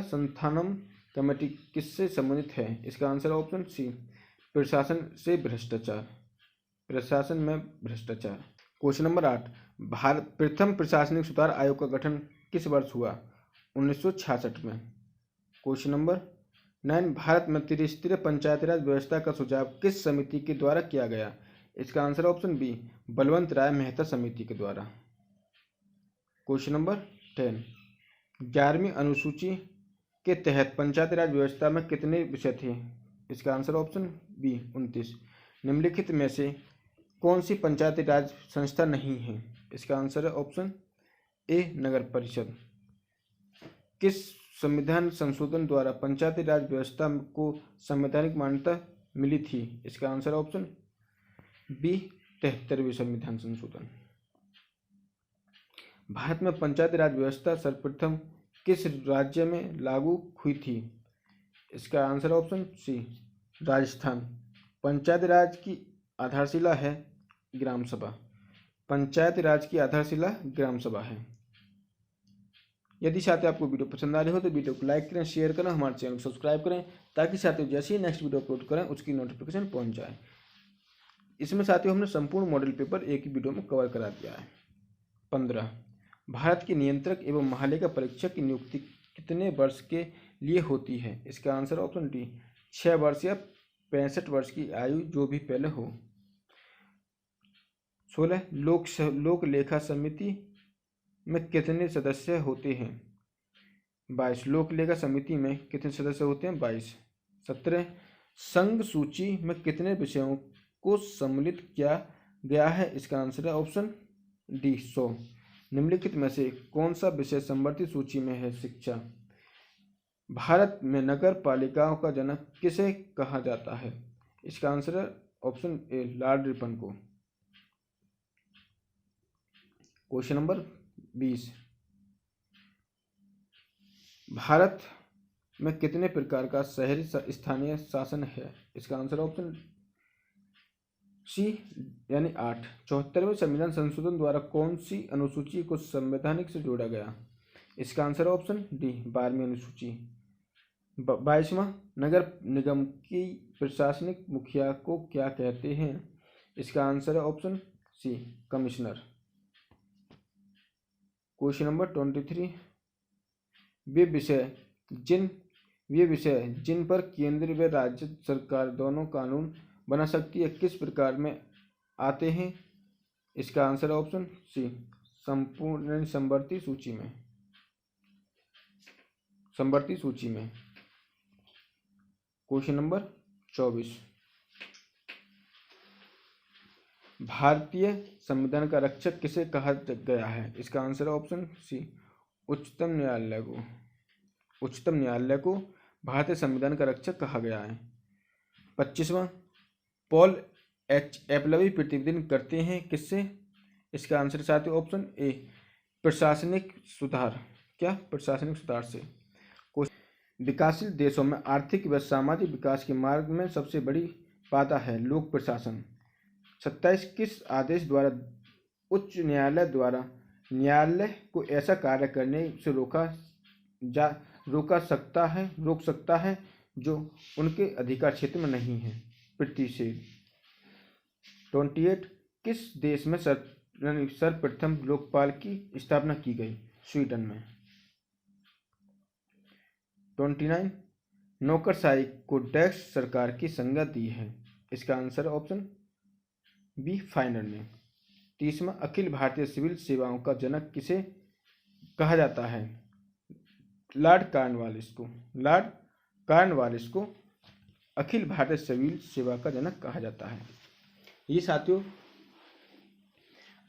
संस्थानम कमेटी किससे संबंधित है? इसका आंसर ऑप्शन सी प्रशासन में भ्रष्टाचार। क्वेश्चन नंबर 8, भारत प्रथम प्रशासनिक सुधार आयोग का गठन किस वर्ष हुआ? 1966 में। क्वेश्चन नंबर 9, भारत में त्रिस्तरीय पंचायती राज व्यवस्था का सुझाव किस समिति के द्वारा किया गया? इसका आंसर ऑप्शन बी बलवंत राय मेहता समिति के द्वारा। क्वेश्चन नंबर 10, 11वीं अनुसूची के तहत पंचायती राज व्यवस्था में कितने विषय थे? इसका आंसर ऑप्शन बी 29। निम्नलिखित में से कौन सी पंचायती राज संस्था नहीं है? इसका आंसर है ऑप्शन ए नगर परिषद। किस संविधान संशोधन द्वारा पंचायती राज व्यवस्था को संवैधानिक मान्यता मिली थी? इसका आंसर ऑप्शन बी 73वें संविधान संशोधन। भारत में पंचायती राज व्यवस्था सर्वप्रथम किस राज्य में लागू हुई थी? इसका आंसर ऑप्शन सी राजस्थान। पंचायती राज की आधारशिला है ग्राम सभा। पंचायती राज की आधारशिला ग्राम सभा है। यदि साथियों आपको वीडियो पसंद आ रही हो तो वीडियो को लाइक करें, शेयर करें, हमारे चैनल को सब्सक्राइब करें ताकि साथियों जैसे ही नेक्स्ट वीडियो अपलोड करें उसकी नोटिफिकेशन पहुंच जाए। इसमें साथियों हमने संपूर्ण मॉडल पेपर एक ही वीडियो में कवर करा दिया है। 15, भारत के नियंत्रक एवं महालेखा परीक्षक की नियुक्ति कितने वर्ष के लिए होती है? इसका आंसर ऑप्शन डी 6 वर्ष या 65 वर्ष की आयु जो भी पहले हो। 16, लोक लेखा समिति में कितने सदस्य होते हैं? 22। लोक लेखा समिति में कितने सदस्य होते हैं? 22। 17, संघ सूची में कितने विषयों को सम्मिलित किया गया है? इसका आंसर है ऑप्शन डी 100। निम्नलिखित में से कौन सा विषय समवर्ती सूची में है? शिक्षा। भारत में नगर पालिकाओं का जनक किसे कहा जाता है? इसका आंसर है ऑप्शन ए लॉर्ड रिपन को। क्वेश्चन नंबर 20, भारत में कितने प्रकार का शहरी स्थानीय शासन है? इसका आंसर ऑप्शन सी यानी 8। 74वें संविधान संशोधन द्वारा कौन सी अनुसूची को संवैधानिक से जोड़ा गया? इसका आंसर ऑप्शन डी 12वीं अनुसूची। 22वां, नगर निगम की प्रशासनिक मुखिया को क्या कहते हैं? इसका आंसर है option C commissioner. Question number 23, वे विषय जिन पर केंद्र व राज्य सरकार दोनों कानून बना सकती है किस प्रकार में आते हैं? इसका आंसर ऑप्शन सी संपूर्ण समवर्ती सूची में। क्वेश्चन नंबर 24, भारतीय संविधान का रक्षक किसे कहा गया है? इसका आंसर ऑप्शन सी उच्चतम न्यायालय को भारतीय संविधान का रक्षक कहा गया है। 25वां, पॉल एच एपलवी प्रतिवेदन करते हैं किससे? इसका आंसर साथियों ऑप्शन ए प्रशासनिक सुधार। क्या? प्रशासनिक सुधार से। विकासशील देशों में आर्थिक व सामाजिक विकास के मार्ग में सबसे बड़ी बाधा है लोक प्रशासन। 27 किस आदेश द्वारा उच्च न्यायालय द्वारा न्यायालय को ऐसा कार्य करने से रोक सकता है जो उनके अधिकार क्षेत्र में नहीं है? प्रतिषेध। 28 किस देश में सर्वप्रथम लोकपाल की स्थापना की गई? स्वीडन में। 29 नौकरशाही को डैश सरकार की संज्ञा दी है? इसका आंसर ऑप्शन बी फाइनल ने। 30वां अखिल भारतीय सिविल सेवाओं का जनक किसे कहा जाता है? लॉर्ड कॉर्नवालिस को अखिल भारतीय सिविल सेवा का जनक कहा जाता है। ये साथियों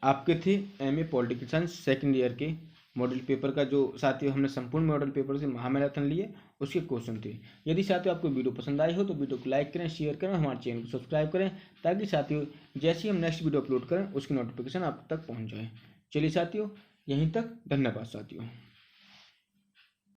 आपके थे MA political science second year के मॉडल पेपर का, जो साथियों हमने संपूर्ण मॉडल पेपर से महामैराथन लिए उसके क्वेश्चन थे। यदि साथियों आपको वीडियो पसंद आई हो तो वीडियो को लाइक करें, शेयर करें, हमारे चैनल को सब्सक्राइब करें, ताकि साथियों जैसे ही हम नेक्स्ट वीडियो अपलोड करें उसकी नोटिफिकेशन आप तक पहुंच जाए। चलिए साथियों, यहीं तक। धन्यवाद साथियों।